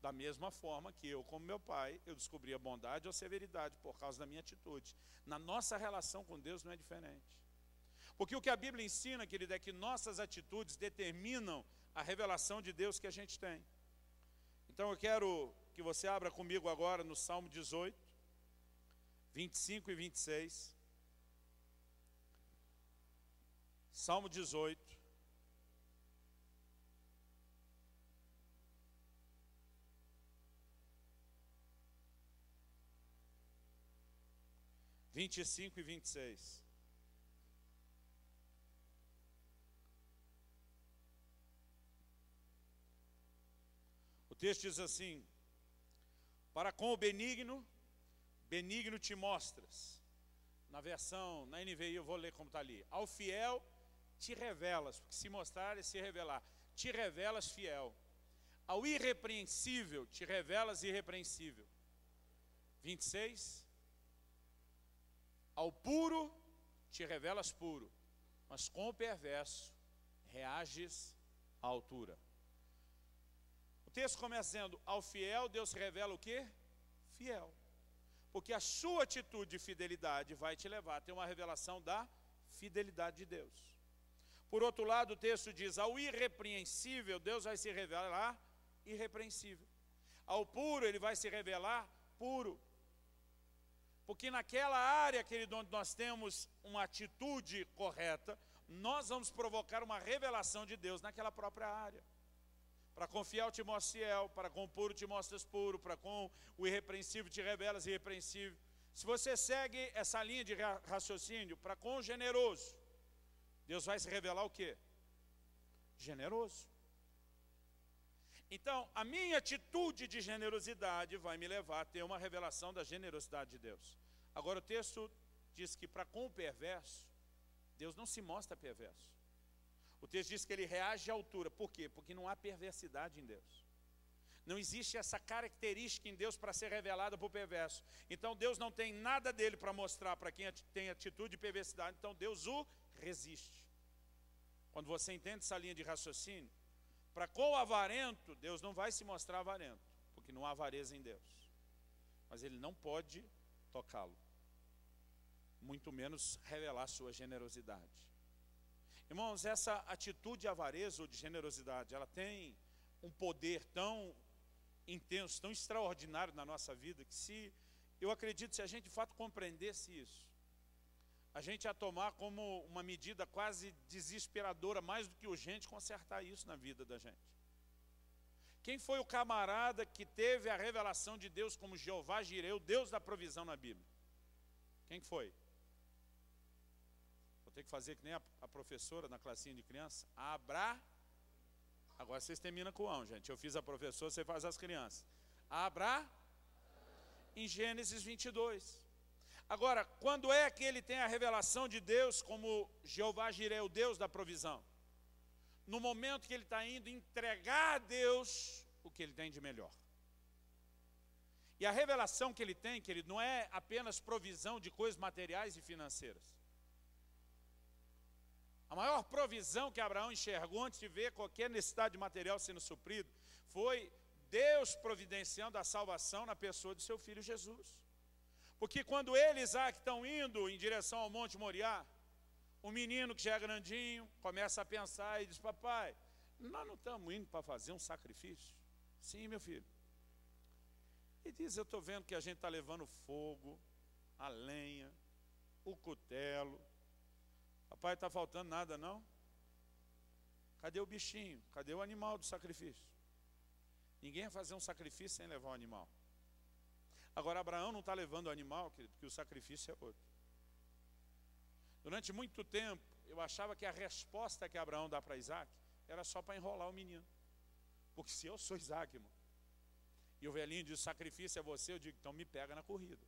Da mesma forma que eu, como meu pai, eu descobri a bondade ou a severidade por causa da minha atitude. Na nossa relação com Deus não é diferente. Porque o que a Bíblia ensina, querido, é que nossas atitudes determinam a revelação de Deus que a gente tem. Então eu quero que você abra comigo agora no Salmo 18, 25 e 26. Salmo 18. Vinte e 25 e 26. O texto diz assim: para com o benigno, benigno te mostras. Na versão, na NVI eu vou ler como está ali. Ao fiel te revelas, porque se mostrar é se revelar. Te revelas fiel. Ao irrepreensível te revelas irrepreensível. 26. Ao puro te revelas puro, mas com o perverso reages à altura. O texto começa dizendo: ao fiel Deus revela o quê? Fiel. Porque a sua atitude de fidelidade vai te levar a ter uma revelação da fidelidade de Deus. Por outro lado, o texto diz: ao irrepreensível Deus vai se revelar irrepreensível. Ao puro ele vai se revelar puro. Porque naquela área, querido, onde nós temos uma atitude correta, nós vamos provocar uma revelação de Deus naquela própria área. Para com o fiel te mostras fiel, para com o puro te mostras puro, para com o irrepreensível te revelas irrepreensível. Se você segue essa linha de raciocínio, para com o generoso, Deus vai se revelar o quê? Generoso. Então, a minha atitude de generosidade vai me levar a ter uma revelação da generosidade de Deus. Agora, o texto diz que para com o perverso, Deus não se mostra perverso. O texto diz que ele reage à altura. Por quê? Porque não há perversidade em Deus. Não existe essa característica em Deus para ser revelada para o perverso. Então, Deus não tem nada dele para mostrar para quem tem atitude de perversidade. Então, Deus o resiste. Quando você entende essa linha de raciocínio, para com o avarento, Deus não vai se mostrar avarento, porque não há avareza em Deus. Mas ele não pode tocá-lo, muito menos revelar sua generosidade. Irmãos, essa atitude de avareza ou de generosidade, ela tem um poder tão intenso, tão extraordinário na nossa vida, que eu acredito, se a gente de fato compreendesse isso, a gente ia tomar como uma medida quase desesperadora, mais do que urgente, consertar isso na vida da gente. Quem foi o camarada que teve a revelação de Deus como Jeová Jireh, o Deus da provisão na Bíblia? Quem foi? Vou ter que fazer que nem a professora na classinha de criança. Agora vocês terminam com o ão, gente. Eu fiz a professora, você faz as crianças. Em Gênesis 22. Agora, quando é que ele tem a revelação de Deus como Jeová Jireh, o Deus da provisão? No momento que ele está indo entregar a Deus o que ele tem de melhor. E a revelação que ele tem, querido, não é apenas provisão de coisas materiais e financeiras. A maior provisão que Abraão enxergou antes de ver qualquer necessidade material sendo suprido, foi Deus providenciando a salvação na pessoa de seu filho Jesus. Porque quando ele e Isaac estão indo em direção ao Monte Moriá, o menino que já é grandinho começa a pensar e diz: papai, nós não estamos indo para fazer um sacrifício? Sim, meu filho. E diz: eu estou vendo que a gente está levando fogo, a lenha, o cutelo. Papai, está faltando nada não? Cadê o bichinho? Cadê o animal do sacrifício? Ninguém vai fazer um sacrifício sem levar o animal. Agora, Abraão não está levando o animal, querido, porque o sacrifício é outro. Durante muito tempo, eu achava que a resposta que Abraão dá para Isaac era só para enrolar o menino. Porque se eu sou Isaac, irmão, e o velhinho diz: sacrifício é você, eu digo: então me pega na corrida.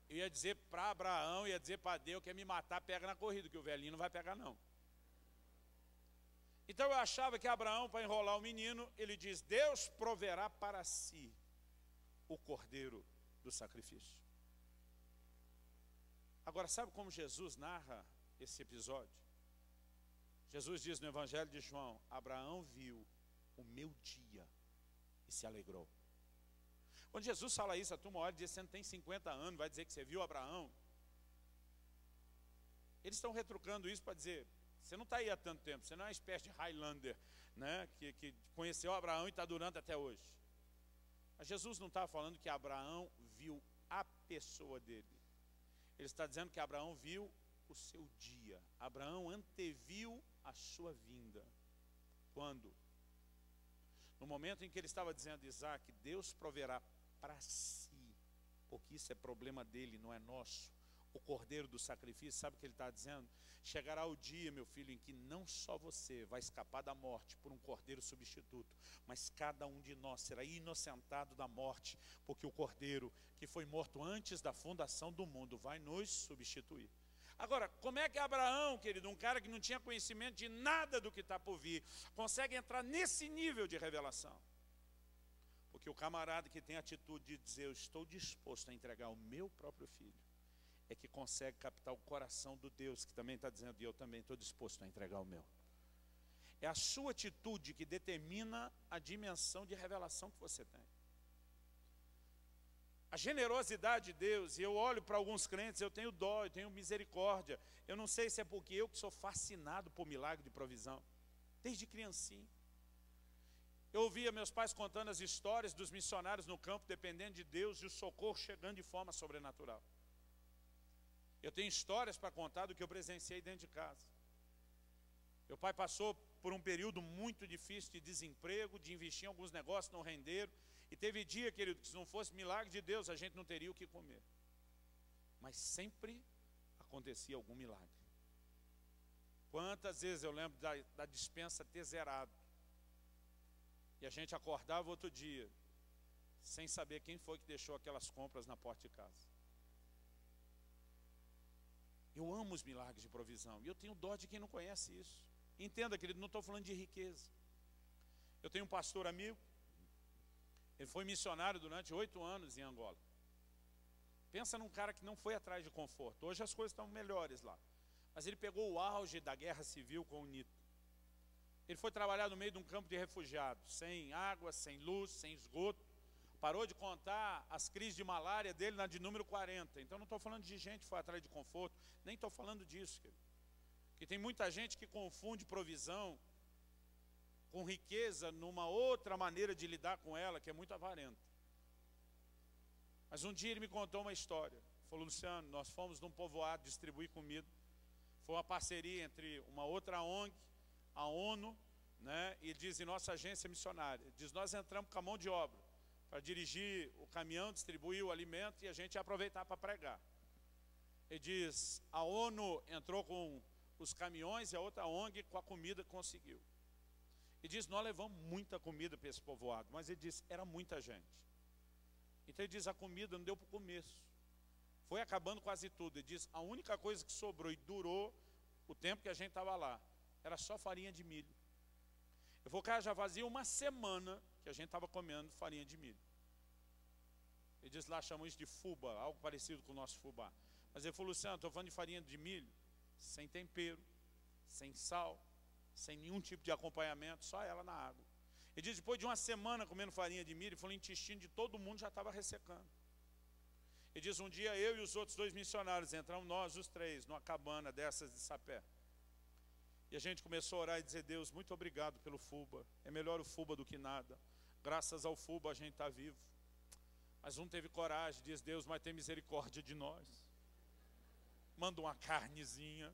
Eu ia dizer para Abraão, ia dizer para Deus que ia me matar, pega na corrida, que o velhinho não vai pegar não. Então eu achava que Abraão, para enrolar o menino, ele diz: Deus proverá para si o cordeiro do sacrifício. Agora, sabe como Jesus narra esse episódio? Jesus diz no Evangelho de João: Abraão viu o meu dia, e se alegrou. Quando Jesus fala isso, a turma olha e diz, você não tem 50 anos, vai dizer que você viu Abraão. Eles estão retrucando isso para dizer, você não está aí há tanto tempo, você não é uma espécie de Highlander, né, que conheceu Abraão e está durando até hoje. Mas Jesus não está falando que Abraão viu a pessoa dele. Ele está dizendo que Abraão viu o seu dia. Abraão anteviu a sua vinda. Quando? No momento em que ele estava dizendo, Isaac, Deus proverá para si, porque isso é problema dele, não é nosso. O cordeiro do sacrifício, sabe o que ele está dizendo? Chegará o dia, meu filho, em que não só você vai escapar da morte por um cordeiro substituto, mas cada um de nós será inocentado da morte, porque o cordeiro que foi morto antes da fundação do mundo vai nos substituir. Agora, como é que Abraão, querido, um cara que não tinha conhecimento de nada do que está por vir, consegue entrar nesse nível de revelação? Porque o camarada que tem a atitude de dizer, eu estou disposto a entregar o meu próprio filho, é que consegue captar o coração do Deus, que também está dizendo, e eu também estou disposto a entregar o meu. É a sua atitude que determina a dimensão de revelação que você tem. A generosidade de Deus, e eu olho para alguns crentes, eu tenho dó, eu tenho misericórdia. Eu não sei se é porque eu que sou fascinado por milagre de provisão, desde criancinha. Eu ouvia meus pais contando as histórias dos missionários no campo, dependendo de Deus, e o socorro chegando de forma sobrenatural. Eu tenho histórias para contar do que eu presenciei dentro de casa. Meu pai passou por um período muito difícil de desemprego, de investir em alguns negócios, não renderam. E teve dia, querido, que se não fosse milagre de Deus, a gente não teria o que comer. Mas sempre acontecia algum milagre. Quantas vezes eu lembro da despensa ter zerado. E a gente acordava outro dia, sem saber quem foi que deixou aquelas compras na porta de casa. Eu amo os milagres de provisão. E eu tenho dó de quem não conhece isso. Entenda, querido, não estou falando de riqueza. Eu tenho um pastor amigo. Ele foi missionário durante 8 anos em Angola. Pensa num cara que não foi atrás de conforto. Hoje as coisas estão melhores lá. Mas ele pegou o auge da guerra civil com o UNITA. Ele foi trabalhar no meio de um campo de refugiados. Sem água, sem luz, sem esgoto. Parou de contar as crises de malária dele na de número 40. Então não estou falando de gente que foi atrás de conforto. Nem estou falando disso, querido. Que tem muita gente que confunde provisão com riqueza numa outra maneira de lidar com ela, que é muito avarenta. Mas um dia ele me contou uma história. Falou, Luciano, nós fomos num povoado distribuir comida. Foi uma parceria entre uma outra ONG, a ONU, né, e diz, em nossa agência missionária. Ele diz, nós entramos com a mão de obra para dirigir o caminhão, distribuir o alimento e a gente ia aproveitar para pregar. Ele diz, a ONU entrou com os caminhões e a outra ONG com a comida conseguiu. Ele diz, nós levamos muita comida para esse povoado, mas ele diz, era muita gente. Então ele diz, a comida não deu para o começo. Foi acabando quase tudo. Ele diz, a única coisa que sobrou e durou o tempo que a gente estava lá, era só farinha de milho. Eu vou, cara, já fazia uma semana que a gente estava comendo farinha de milho. Ele diz, lá chamam isso de fubá, algo parecido com o nosso fubá. Mas ele falou, Luciano, estou falando de farinha de milho, sem tempero, sem sal, sem nenhum tipo de acompanhamento, só ela na água. Ele diz, depois de uma semana comendo farinha de milho, ele falou, o intestino de todo mundo já estava ressecando. Ele diz, um dia eu e os outros 2 missionários, entramos nós, os 3, numa cabana dessas de sapé. E a gente começou a orar e dizer, Deus, muito obrigado pelo fubá. É melhor o fubá do que nada. Graças ao fubá a gente está vivo. Mas um teve coragem, diz, Deus, mas tem misericórdia de nós. Manda uma carnezinha.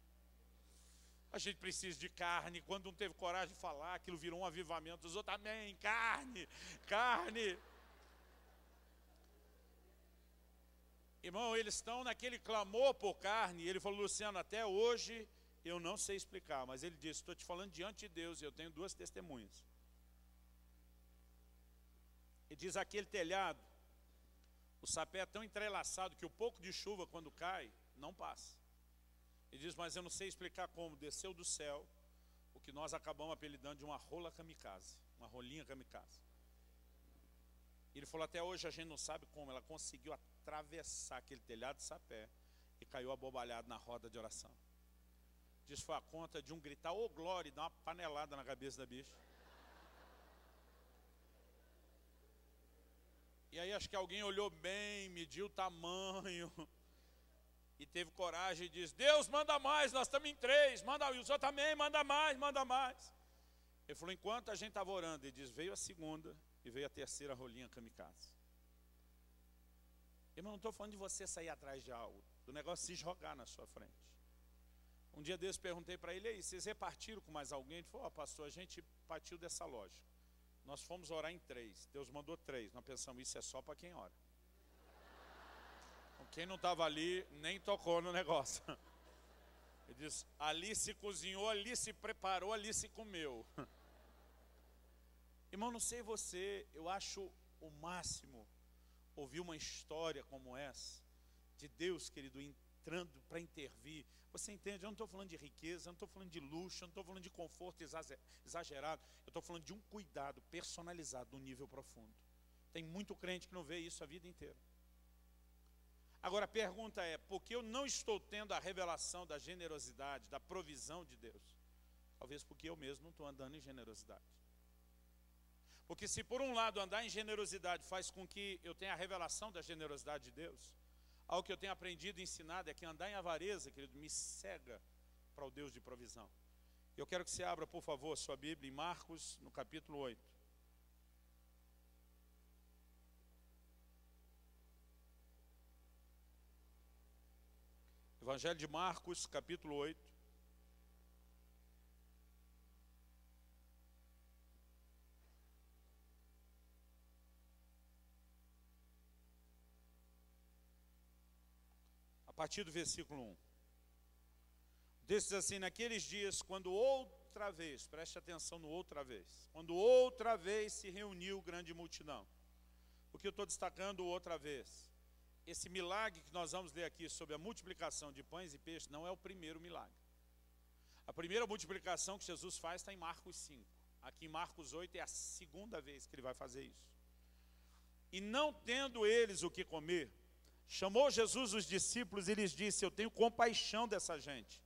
A gente precisa de carne. Quando um teve coragem de falar, aquilo virou um avivamento. Os outros, amém, carne, carne. Irmão, eles estão naquele clamor por carne. E ele falou, Luciano, até hoje eu não sei explicar. Mas ele disse, estou te falando diante de Deus e eu tenho 2 testemunhas. Ele diz, aquele telhado, o sapé é tão entrelaçado que o pouco de chuva quando cai, não passa. Ele diz, mas eu não sei explicar como, desceu do céu o que nós acabamos apelidando de uma rola kamikaze, uma rolinha kamikaze. Ele falou, até hoje a gente não sabe como, ela conseguiu atravessar aquele telhado de sapé e caiu abobalhado na roda de oração. Diz, foi a conta de um gritar, ô glória, e dar uma panelada na cabeça da bicha. E aí acho que alguém olhou bem, mediu o tamanho e teve coragem e disse: Deus, manda mais, nós estamos em 3, manda, e o senhor também, manda mais, manda mais. Ele falou: enquanto a gente estava orando, ele diz: veio a segunda e veio a terceira rolinha kamikaze. Eu não estou falando de você sair atrás de algo, do negócio se jogar na sua frente. Um dia desses perguntei para ele: aí, vocês repartiram com mais alguém? Ele falou: pastor, a gente partiu dessa lógica. Nós fomos orar em 3, Deus mandou 3. Nós pensamos: isso é só para quem ora. Quem não estava ali nem tocou no negócio. Ele diz: ali se cozinhou, ali se preparou, ali se comeu. Irmão, não sei você, eu acho o máximo ouvir uma história como essa, de Deus, querido, entrando para intervir. Você entende? Eu não estou falando de riqueza, eu não estou falando de luxo, eu não estou falando de conforto exagerado. Eu estou falando de um cuidado personalizado no nível profundo. Tem muito crente que não vê isso a vida inteira. Agora a pergunta é: por que eu não estou tendo a revelação da generosidade, da provisão de Deus? Talvez porque eu mesmo não estou andando em generosidade. Porque se por um lado andar em generosidade faz com que eu tenha a revelação da generosidade de Deus, algo que eu tenho aprendido e ensinado é que andar em avareza, querido, me cega para o Deus de provisão. Eu quero que você abra, por favor, a sua Bíblia em Marcos, no capítulo 8. Evangelho de Marcos, capítulo 8. A partir do versículo 1. Diz assim: naqueles dias, quando outra vez, preste atenção no outra vez, quando outra vez se reuniu grande multidão. O que eu estou destacando outra vez? Esse milagre que nós vamos ler aqui sobre a multiplicação de pães e peixes não é o primeiro milagre. A primeira multiplicação que Jesus faz está em Marcos 5. Aqui em Marcos 8 é a segunda vez que ele vai fazer isso. E não tendo eles o que comer, chamou Jesus os discípulos e lhes disse: eu tenho compaixão dessa gente,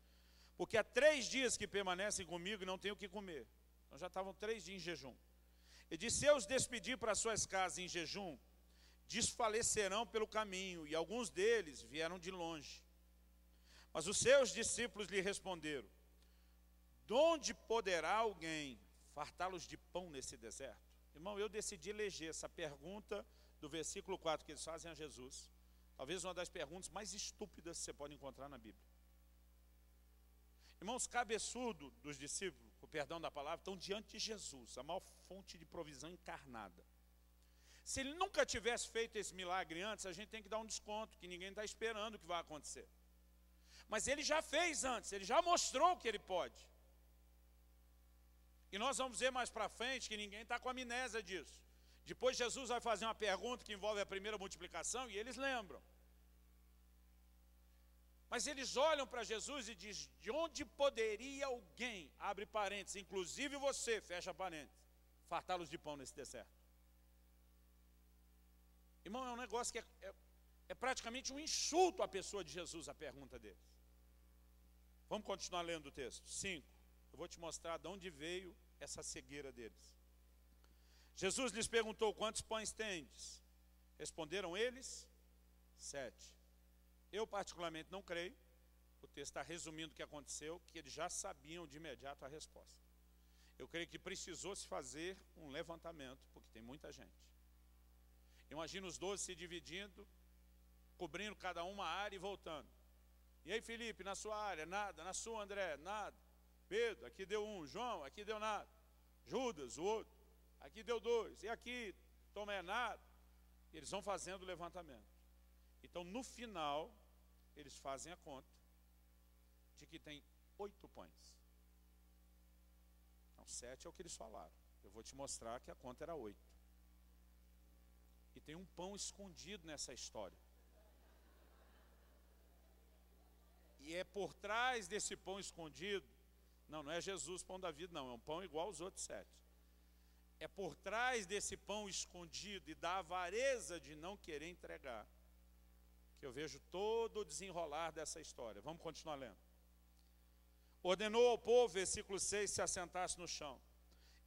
porque há 3 dias que permanecem comigo e não têm o que comer. Então já estavam 3 dias em jejum. Ele disse: se eu os despedir para suas casas em jejum, desfalecerão pelo caminho, e alguns deles vieram de longe. Mas os seus discípulos lhe responderam: de onde poderá alguém fartá-los de pão nesse deserto? Irmão, eu decidi eleger essa pergunta do versículo 4 que eles fazem a Jesus, talvez uma das perguntas mais estúpidas que você pode encontrar na Bíblia. Irmãos, cabeçudo dos discípulos, com o perdão da palavra, estão diante de Jesus, a maior fonte de provisão encarnada. Se ele nunca tivesse feito esse milagre antes, a gente tem que dar um desconto, que ninguém está esperando o que vai acontecer. Mas ele já fez antes, ele já mostrou que ele pode. E nós vamos ver mais para frente que ninguém está com amnésia disso. Depois Jesus vai fazer uma pergunta que envolve a primeira multiplicação e eles lembram. Mas eles olham para Jesus e dizem: de onde poderia alguém, abre parênteses, inclusive você, fecha parênteses, fartá-los de pão nesse deserto? Irmão, é um negócio que é praticamente um insulto à pessoa de Jesus, a pergunta deles. Vamos continuar lendo o texto. 5. Eu vou te mostrar de onde veio essa cegueira deles. Jesus lhes perguntou: quantos pães tendes? Responderam eles: 7. Eu particularmente não creio. O texto está resumindo o que aconteceu, que eles já sabiam de imediato a resposta. Eu creio que precisou se fazer um levantamento, porque tem muita gente. Imagina os 12 se dividindo, cobrindo cada uma área e voltando. E aí, Felipe, na sua área, nada. Na sua, André, nada. Pedro, aqui deu 1. João, aqui deu nada. Judas, o outro, aqui deu 2. E aqui, Tomé, nada. E eles vão fazendo o levantamento. Então, no final, eles fazem a conta de que tem 8 pães. Então, 7 é o que eles falaram. Eu vou te mostrar que a conta era 8. E tem um pão escondido nessa história. E é por trás desse pão escondido, não é Jesus pão da vida, não, é um pão igual aos outros 7. É por trás desse pão escondido e da avareza de não querer entregar, que eu vejo todo o desenrolar dessa história. Vamos continuar lendo. Ordenou ao povo, versículo 6, se assentasse no chão.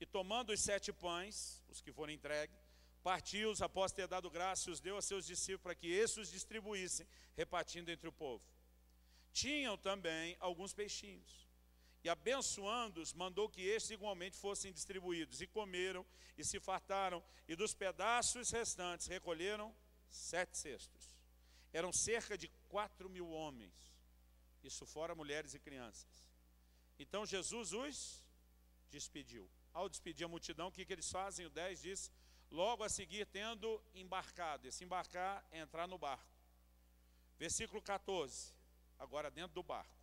E tomando os 7 pães, os que foram entregues, Partiu-os após ter dado graça e os deu a seus discípulos para que esses os distribuíssem, repartindo entre o povo. Tinham também alguns peixinhos. E abençoando-os, mandou que estes igualmente fossem distribuídos. E comeram, e se fartaram, e dos pedaços restantes recolheram 7 cestos. Eram cerca de 4.000 homens, isso fora mulheres e crianças. Então Jesus os despediu. Ao despedir a multidão, o que eles fazem? O 10 diz, logo a seguir tendo embarcado. Esse embarcar é entrar no barco. Versículo 14, agora dentro do barco.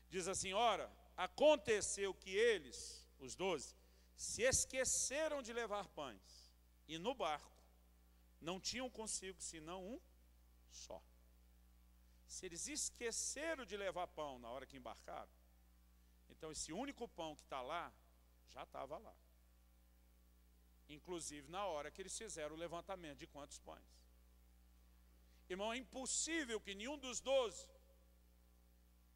Diz assim, ora, aconteceu que eles, os 12, se esqueceram de levar pães, e no barco não tinham consigo senão um só. Se eles esqueceram de levar pão na hora que embarcaram, então esse único pão que está lá, já estava lá. Inclusive na hora que eles fizeram o levantamento de quantos pães. Irmão, é impossível que nenhum dos 12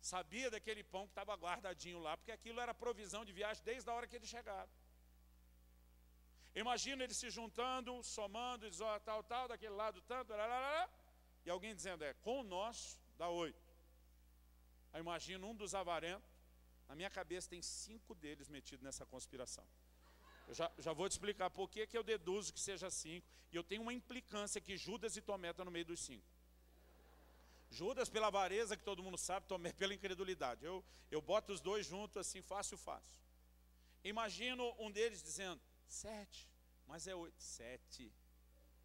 sabia daquele pão que estava guardadinho lá, porque aquilo era provisão de viagem desde a hora que eles chegaram. Imagina eles se juntando, somando, diz, ó, tal, daquele lado tanto, e alguém dizendo, com o nosso dá 8. Aí imagina um dos avarentos, na minha cabeça tem 5 deles metidos nessa conspiração. Eu já vou te explicar por que eu deduzo que seja 5, e eu tenho uma implicância que Judas e Tomé estão no meio dos 5. Judas pela avareza, que todo mundo sabe, Tomé pela incredulidade. Eu boto os dois juntos assim, fácil. Imagino um deles dizendo, 7, mas é 8. 7,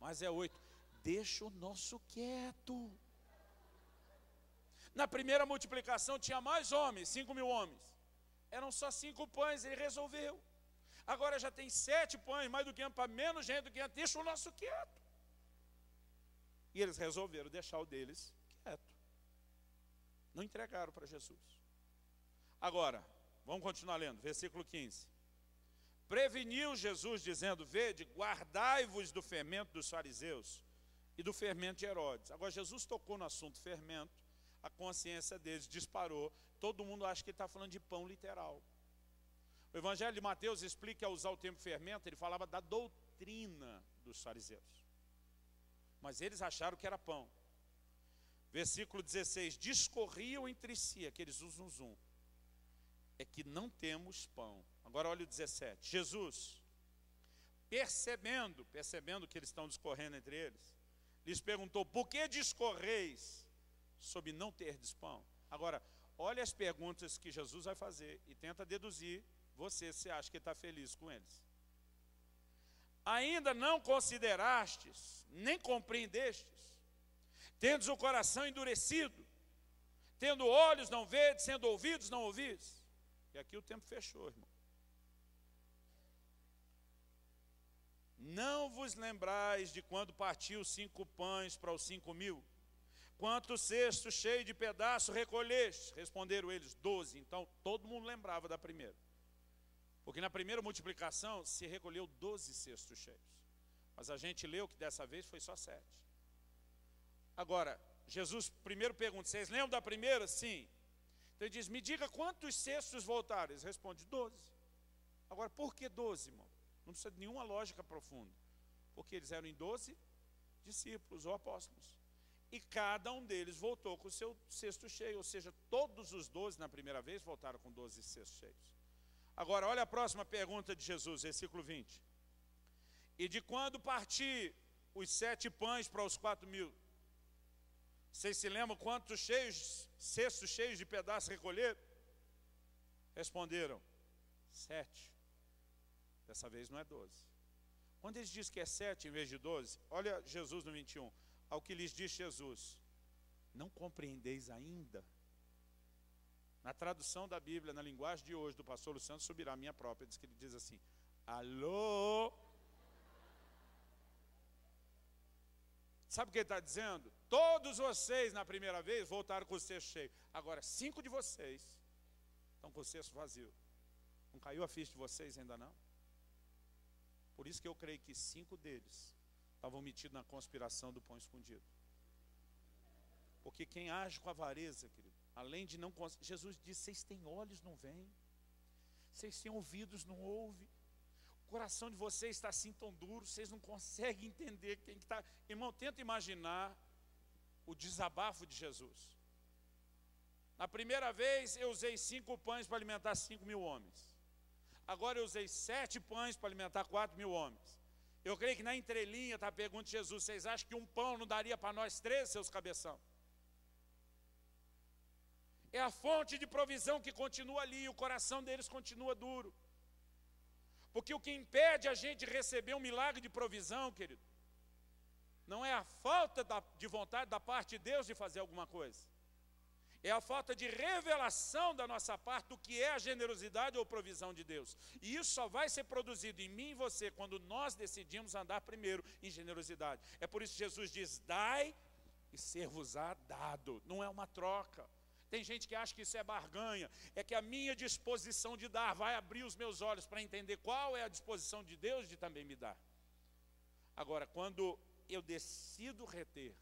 mas é 8. Deixa o nosso quieto. Na primeira multiplicação tinha mais homens, 5.000 homens. Eram só 5 pães, ele resolveu. Agora já tem 7 pães, mais do que para menos gente do que antes, deixa o nosso quieto. E eles resolveram deixar o deles quieto. Não entregaram para Jesus. Agora, vamos continuar lendo, versículo 15. Preveniu Jesus, dizendo, vede, guardai-vos do fermento dos fariseus e do fermento de Herodes. Agora, Jesus tocou no assunto fermento, a consciência deles disparou. Todo mundo acha que ele está falando de pão literal. O Evangelho de Mateus explica, ao usar o termo fermento, ele falava da doutrina dos fariseus. Mas eles acharam que era pão. Versículo 16, discorriam entre si, aqueles zum, é que não temos pão. Agora olha o 17, Jesus, percebendo que eles estão discorrendo entre eles, lhes perguntou, por que discorreis sobre não terdes pão? Agora, olha as perguntas que Jesus vai fazer e tenta deduzir você acha que ele está feliz com eles. Ainda não considerastes, nem compreendestes, tendes o coração endurecido, tendo olhos não vedes, sendo ouvidos não ouvis. E aqui o tempo fechou, irmão. Não vos lembrais de quando partiu 5 pães para os 5.000? Quantos cestos cheios de pedaços recolheste? Responderam eles, 12. Então todo mundo lembrava da primeira. Porque na primeira multiplicação se recolheu 12 cestos cheios. Mas a gente leu que dessa vez foi só 7. Agora, Jesus primeiro pergunta, vocês lembram da primeira? Sim. Então ele diz, me diga quantos cestos voltaram? Eles respondem, 12. Agora, por que 12, irmão? Não precisa de nenhuma lógica profunda. Porque eles eram em 12 discípulos ou apóstolos. E cada um deles voltou com o seu cesto cheio. Ou seja, todos os 12 na primeira vez voltaram com 12 cestos cheios. Agora, olha a próxima pergunta de Jesus, versículo 20. E de quando partir os 7 pães para os 4.000? Vocês se lembram quantos cestos cheios de pedaços recolheram? Responderam, 7. Dessa vez não é 12. Quando eles dizem que é 7 em vez de 12, olha Jesus no 21. Ao que lhes disse Jesus, não compreendeis ainda? Na tradução da Bíblia, na linguagem de hoje, do pastor Luciano Subirá, a minha própria, diz que ele diz assim, alô? Sabe o que ele está dizendo? Todos vocês, na primeira vez, voltaram com o cesto cheio. Agora, 5 de vocês estão com o cesto vazio. Não caiu a ficha de vocês ainda não? Por isso que eu creio que 5 deles estavam metidos na conspiração do pão escondido. Porque quem age com avareza, querido, além de não... Jesus disse, vocês têm olhos, não veem. Vocês têm ouvidos, não ouvem. coração de vocês está assim tão duro, vocês não conseguem entender quem que está... Irmão, tenta imaginar o desabafo de Jesus. Na primeira vez eu usei 5 pães para alimentar 5.000 homens. Agora eu usei 7 pães para alimentar 4.000 homens. Eu creio que na entrelinha está a pergunta de Jesus: vocês acham que um pão não daria para nós 3, seus cabeção? É a fonte de provisão que continua ali, o coração deles continua duro. Porque o que impede a gente receber um milagre de provisão, querido, não é a falta de vontade da parte de Deus de fazer alguma coisa. É a falta de revelação da nossa parte do que é a generosidade ou provisão de Deus. E isso só vai ser produzido em mim e você quando nós decidimos andar primeiro em generosidade. É por isso que Jesus diz: dai e ser-vos-á dado. Não é uma troca. Tem gente que acha que isso é barganha. É que a minha disposição de dar vai abrir os meus olhos para entender qual é a disposição de Deus de também me dar. Agora, quando eu decido reter,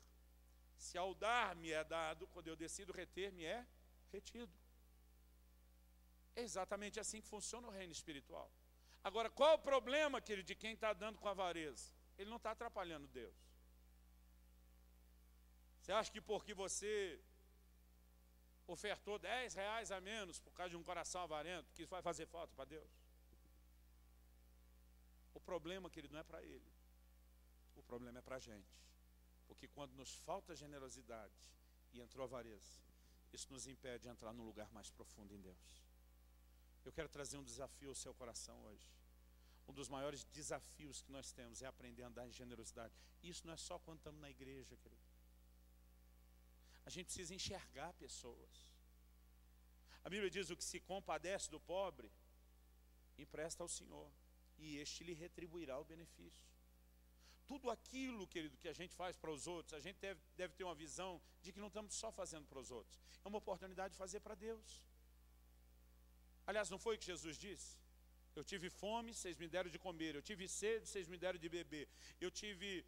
se ao dar me é dado, quando eu decido reter, me é retido. É exatamente assim que funciona o reino espiritual. Agora, qual é o problema, querido, de quem está dando com avareza? Ele não está atrapalhando Deus. Você acha que porque você ofertou 10 reais a menos por causa de um coração avarento, que isso vai fazer falta para Deus? O problema, querido, não é para ele. O problema é para a gente. Porque quando nos falta generosidade e entrou avareza, isso nos impede de entrar num lugar mais profundo em Deus. Eu quero trazer um desafio ao seu coração hoje. Um dos maiores desafios que nós temos é aprender a andar em generosidade. Isso não é só quando estamos na igreja, querido. A gente precisa enxergar pessoas. A Bíblia diz: o que se compadece do pobre, empresta ao Senhor, e este lhe retribuirá o benefício. Tudo aquilo, querido, que a gente faz para os outros, a gente deve ter uma visão de que não estamos só fazendo para os outros. É uma oportunidade de fazer para Deus. Aliás, não foi o que Jesus disse? Eu tive fome, vocês me deram de comer. Eu tive sede, vocês me deram de beber. Eu tive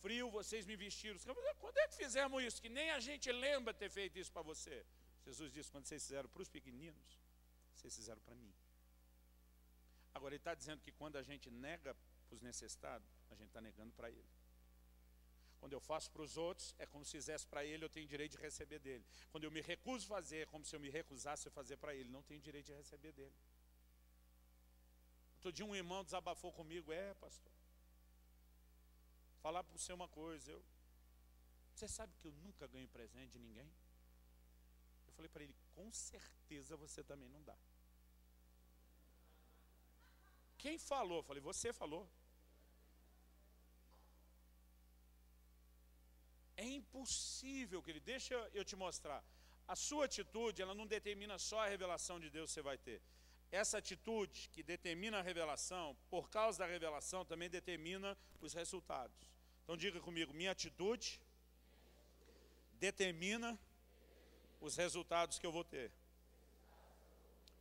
frio, vocês me vestiram. Quando é que fizemos isso? Que nem a gente lembra ter feito isso para você. Jesus disse: quando vocês fizeram para os pequeninos, vocês fizeram para mim. Agora ele está dizendo que quando a gente nega para os necessitados, a gente está negando para ele. Quando eu faço para os outros, é como se fizesse para ele, eu tenho direito de receber dele. Quando eu me recuso a fazer, é como se eu me recusasse a fazer para ele, não tenho direito de receber dele. Outro dia um irmão desabafou comigo: pastor, falar para você uma coisa, você sabe que eu nunca ganho presente de ninguém? Eu falei para ele: com certeza você também não dá. Quem falou? Eu falei: você falou. É impossível, querido. Deixa eu te mostrar. A sua atitude, ela não determina só a revelação de Deus que você vai ter. Essa atitude que determina a revelação, por causa da revelação, também determina os resultados. Então diga comigo: minha atitude determina os resultados que eu vou ter.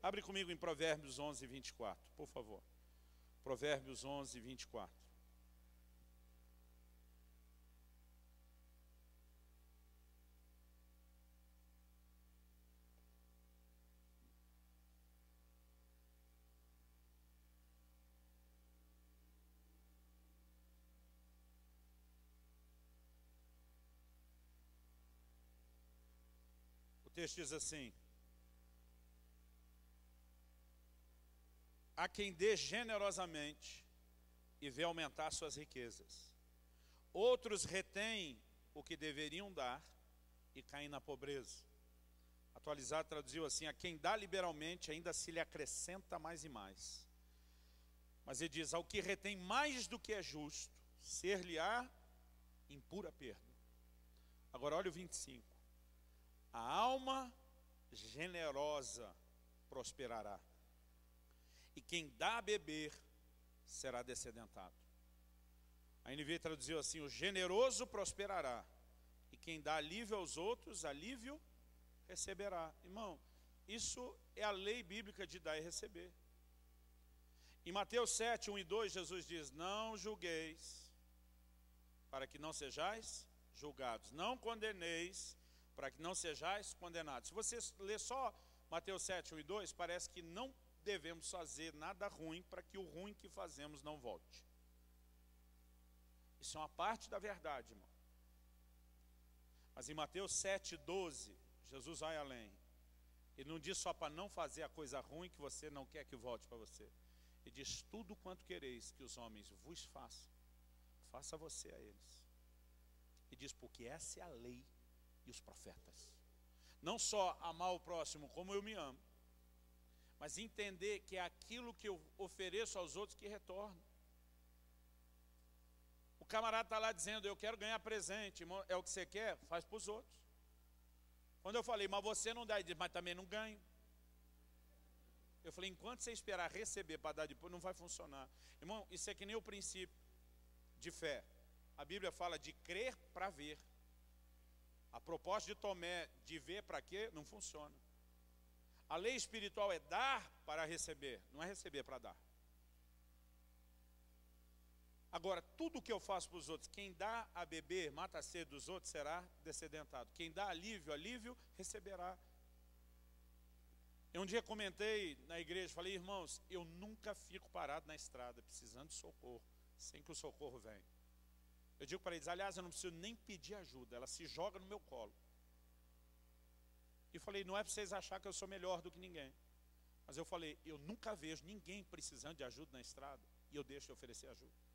Abre comigo em Provérbios 11, 24, por favor. Provérbios 11, 24. O texto diz assim: há quem dê generosamente e vê aumentar suas riquezas. Outros retêm o que deveriam dar e caem na pobreza. Atualizado traduziu assim: a quem dá liberalmente ainda se lhe acrescenta mais e mais. Mas ele diz: ao que retém mais do que é justo, ser-lhe-á em pura perda. Agora olha o 25. A alma generosa prosperará, e quem dá a beber será descedentado. A NVI traduziu assim: o generoso prosperará, e quem dá alívio aos outros, alívio receberá. Irmão, isso é a lei bíblica de dar e receber. Em Mateus 7, 1 e 2, Jesus diz: não julgueis, para que não sejais julgados. Não condeneis, para que não sejais condenados. Se você ler só Mateus 7, 1 e 2, parece que não devemos fazer nada ruim para que o ruim que fazemos não volte. Isso é uma parte da verdade, irmão. Mas em Mateus 7,12, Jesus vai além. Ele não diz só para não fazer a coisa ruim que você não quer que volte para você. Ele diz: tudo quanto quereis que os homens vos façam, faça você a eles. E diz: porque essa é a lei e os profetas. Não só amar o próximo como eu me amo, mas entender que é aquilo que eu ofereço aos outros que retorna. O camarada está lá dizendo: eu quero ganhar presente, irmão, é o que você quer? Faz para os outros. Quando eu falei: mas você não dá, ele diz: mas também não ganho. Eu falei: enquanto você esperar receber para dar depois, não vai funcionar. Irmão, isso é que nem o princípio de fé. A Bíblia fala de crer para ver. A proposta de Tomé de ver para quê? Não funciona. A lei espiritual é dar para receber, não é receber para dar. Agora, tudo que eu faço para os outros, quem dá a beber, mata a sede dos outros, será descedentado. Quem dá alívio, alívio, receberá. Eu um dia comentei na igreja, falei: irmãos, eu nunca fico parado na estrada, precisando de socorro, sem que o socorro venha. Eu digo para eles: aliás, eu não preciso nem pedir ajuda, ela se joga no meu colo. E falei: não é para vocês acharem que eu sou melhor do que ninguém. Mas eu falei: eu nunca vejo ninguém precisando de ajuda na estrada, e eu deixo de oferecer ajuda.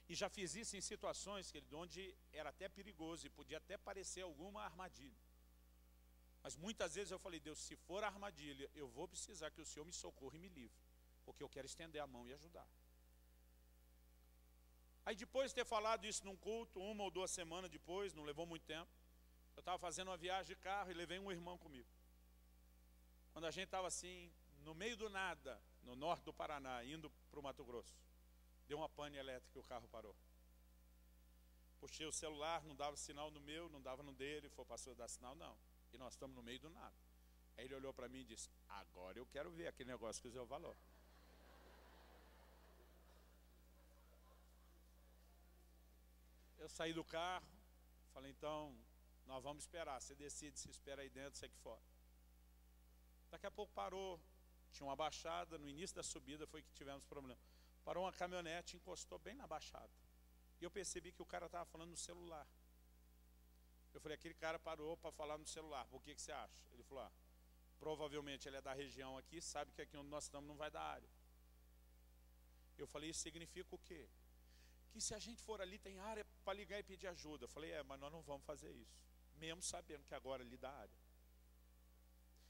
E já fiz isso em situações, querido, onde era até perigoso e podia até parecer alguma armadilha. Mas muitas vezes eu falei: Deus, se for armadilha, eu vou precisar que o Senhor me socorra e me livre, porque eu quero estender a mão e ajudar. Aí depois de ter falado isso num culto, 1 ou 2 semanas depois, não levou muito tempo, eu estava fazendo uma viagem de carro e levei um irmão comigo. Quando a gente estava assim, no meio do nada, no norte do Paraná, indo para o Mato Grosso, deu uma pane elétrica e o carro parou. Puxei o celular, não dava sinal no meu, não dava no dele, foi passou a dar sinal, não. E nós estamos no meio do nada. Aí ele olhou para mim e disse: agora eu quero ver aquele negócio que usou o valor. Eu saí do carro, falei: então, nós vamos esperar. Você decide se espera aí dentro, se aqui fora. Daqui a pouco parou, tinha uma baixada, no início da subida foi que tivemos problema. Parou uma caminhonete, encostou bem na baixada. E eu percebi que o cara estava falando no celular. Eu falei: aquele cara parou para falar no celular, por que você acha? Ele falou: provavelmente ele é da região aqui, sabe que aqui onde nós estamos não vai dar área. Eu falei: isso significa o quê? Que se a gente for ali tem área para ligar e pedir ajuda. Eu falei: mas nós não vamos fazer isso, mesmo sabendo que agora ali dá área.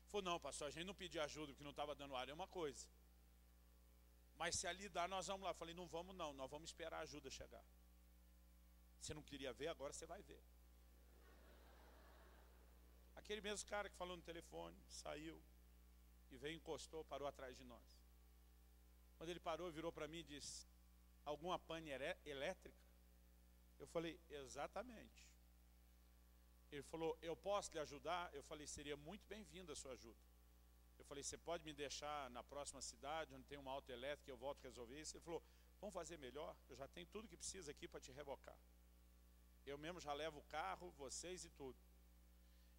Ele falou: não, pastor, a gente não pedir ajuda porque não estava dando área é uma coisa, mas se ali dá, nós vamos lá. Eu falei: não vamos não, nós vamos esperar a ajuda chegar. Você não queria ver, agora você vai ver. Aquele mesmo cara que falou no telefone, saiu e veio, encostou, parou atrás de nós. Quando ele parou, virou para mim e disse: alguma pane elétrica? Eu falei: exatamente. Ele falou: eu posso lhe ajudar? Eu falei: seria muito bem-vinda a sua ajuda. Eu falei: você pode me deixar na próxima cidade, onde tem uma autoelétrica, eu volto a resolver isso? Ele falou: vamos fazer melhor? Eu já tenho tudo que precisa aqui para te rebocar. Eu mesmo já levo o carro, vocês e tudo.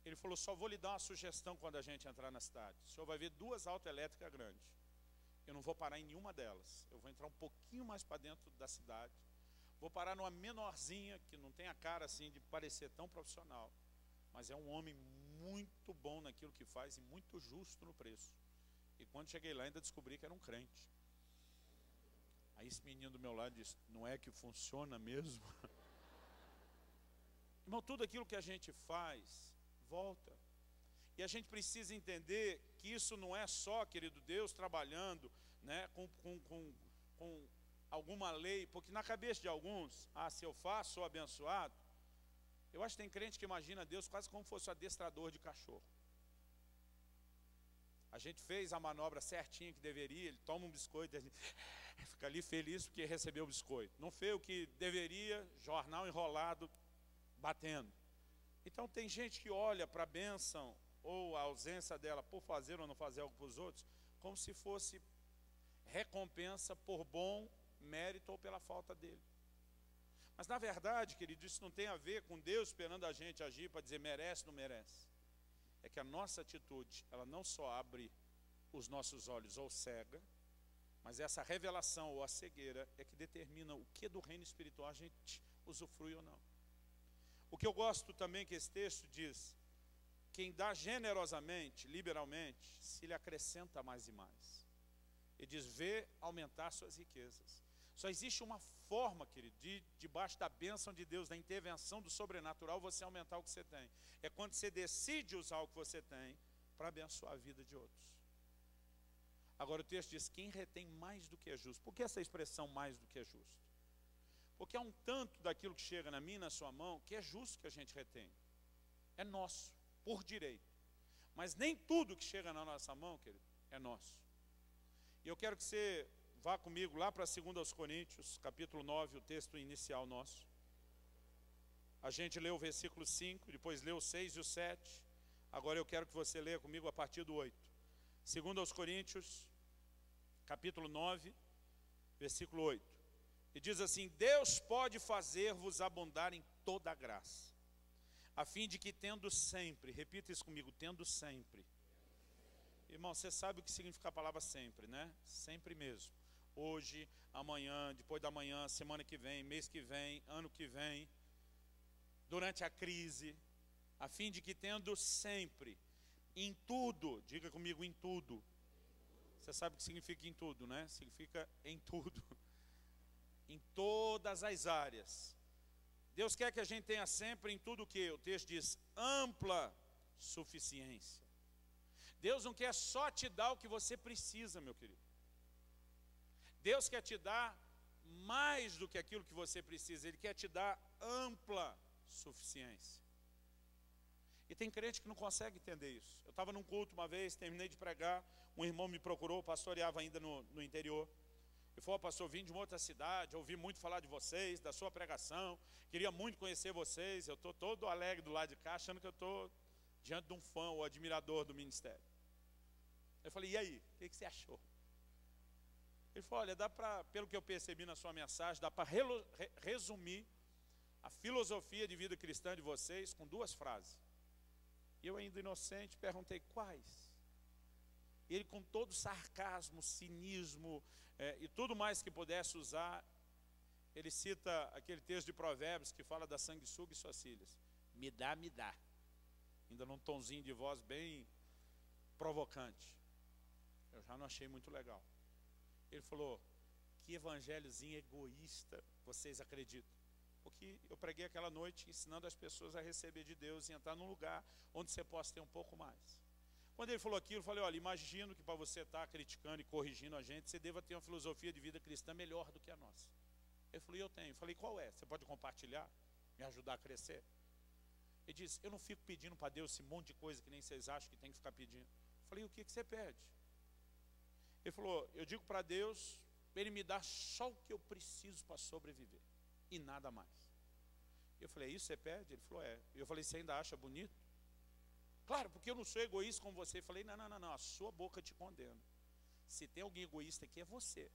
Ele falou: só vou lhe dar uma sugestão quando a gente entrar na cidade. O senhor vai ver 2 autoelétricas grandes. Eu não vou parar em nenhuma delas. Eu vou entrar um pouquinho mais para dentro da cidade. Vou parar numa menorzinha, que não tem a cara assim de parecer tão profissional. Mas é um homem muito bom naquilo que faz e muito justo no preço. E quando cheguei lá ainda descobri que era um crente. Aí esse menino do meu lado disse: não é que funciona mesmo? Irmão, tudo aquilo que a gente faz volta. E a gente precisa entender que isso não é só, querido Deus, trabalhando, né, com alguma lei, porque na cabeça de alguns, se eu faço, sou abençoado. Eu acho que tem crente que imagina Deus quase como se fosse um adestrador de cachorro. A gente fez a manobra certinha que deveria, ele toma um biscoito, a gente fica ali feliz porque recebeu o biscoito. Não fez o que deveria, jornal enrolado, batendo. Então tem gente que olha para a bênção ou a ausência dela por fazer ou não fazer algo para os outros, como se fosse recompensa por bom mérito ou pela falta dele. Mas na verdade, querido, isso não tem a ver com Deus esperando a gente agir para dizer merece ou não merece. É que a nossa atitude, ela não só abre os nossos olhos ou cega, mas essa revelação ou a cegueira é que determina o que do reino espiritual a gente usufrui ou não. O que eu gosto também que esse texto diz, quem dá generosamente, liberalmente, se lhe acrescenta mais e mais. Ele diz, vê aumentar suas riquezas. Só existe uma forma, querido, debaixo da bênção de Deus, da intervenção do sobrenatural, você aumentar o que você tem. É quando você decide usar o que você tem para abençoar a vida de outros. Agora o texto diz, quem retém mais do que é justo. Por que essa expressão mais do que é justo? Porque há um tanto daquilo que chega na minha e na sua mão, que é justo que a gente retém. É nosso, por direito. Mas nem tudo que chega na nossa mão, querido, é nosso. E eu quero que você vá comigo lá para 2 Coríntios, capítulo 9, o texto inicial nosso. A gente leu o versículo 5, depois leu o 6 e o 7. Agora eu quero que você leia comigo a partir do 8. 2 Coríntios, capítulo 9, versículo 8. E diz assim, Deus pode fazer-vos abundar em toda a graça, a fim de que tendo sempre, repita isso comigo, tendo sempre. Irmão, você sabe o que significa a palavra sempre, né? Sempre mesmo. Hoje, amanhã, depois da manhã, semana que vem, mês que vem, ano que vem, durante a crise, a fim de que tendo sempre, em tudo, diga comigo, em tudo. Você sabe o que significa em tudo, né? Significa em tudo. Em todas as áreas. Deus quer que a gente tenha sempre em tudo o que? O texto diz, ampla suficiência. Deus não quer só te dar o que você precisa, meu querido. Deus quer te dar mais do que aquilo que você precisa. Ele quer te dar ampla suficiência. E tem crente que não consegue entender isso. Eu estava num culto uma vez, terminei de pregar, um irmão me procurou, pastoreava ainda no interior. Ele falou, pastor, vim de uma outra cidade, ouvi muito falar de vocês, da sua pregação, queria muito conhecer vocês, eu estou todo alegre do lado de cá, achando que eu estou diante de um fã ou admirador do ministério. Eu falei, e aí, o que você achou? Ele falou, olha, dá para, pelo que eu percebi na sua mensagem, dá para resumir a filosofia de vida cristã de vocês com 2 frases. E eu ainda inocente perguntei quais. E ele com todo sarcasmo, cinismo e tudo mais que pudesse usar, ele cita aquele texto de Provérbios que fala da sanguessuga e suas filhas. Me dá, me dá. Ainda num tonzinho de voz bem provocante. Eu já não achei muito legal. Ele falou, que evangelhozinho egoísta vocês acreditam? Porque eu preguei aquela noite ensinando as pessoas a receber de Deus e entrar num lugar onde você possa ter um pouco mais. Quando ele falou aquilo, eu falei, olha, imagino que para você estar criticando e corrigindo a gente, você deva ter uma filosofia de vida cristã melhor do que a nossa. Ele falou, eu tenho. Eu falei, qual é? Você pode compartilhar? Me ajudar a crescer? Ele disse, eu não fico pedindo para Deus esse monte de coisa que nem vocês acham que tem que ficar pedindo. Eu falei, o que você pede? Ele falou, eu digo para Deus, Ele me dá só o que eu preciso para sobreviver. E nada mais. Eu falei, isso você pede? Ele falou, é. Eu falei, você ainda acha bonito? Claro, porque eu não sou egoísta como você. Eu falei, não, a sua boca te condena. Se tem alguém egoísta aqui é você.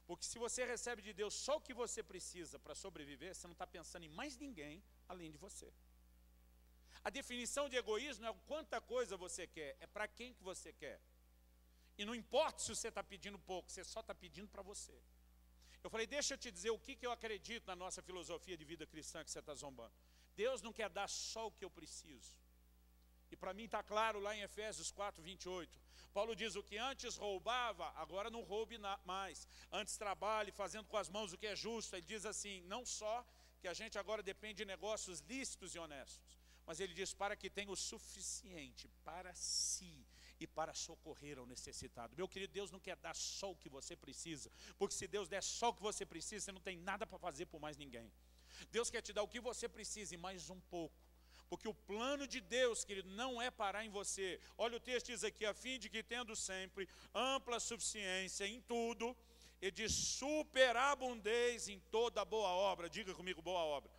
Porque se você recebe de Deus só o que você precisa para sobreviver, você não está pensando em mais ninguém além de você. A definição de egoísmo não é quanta coisa você quer, é para quem que você quer. E não importa se você está pedindo pouco, você só está pedindo para você. Eu falei, deixa eu te dizer o que eu acredito na nossa filosofia de vida cristã que você está zombando. Deus não quer dar só o que eu preciso. E para mim está claro lá em Efésios 4, 28. Paulo diz, o que antes roubava, agora não roube mais. Antes trabalhe fazendo com as mãos o que é justo. Ele diz assim, não só que a gente agora depende de negócios lícitos e honestos, mas ele diz, para que tenha o suficiente para si e para socorrer ao necessitado. Meu querido, Deus não quer dar só o que você precisa, porque se Deus der só o que você precisa, você não tem nada para fazer por mais ninguém. Deus quer te dar o que você precisa e mais um pouco. Porque o plano de Deus, querido, não é parar em você. Olha o texto diz aqui, a fim de que tendo sempre ampla suficiência em tudo, e de superabundez em toda boa obra. Diga comigo, boa obra.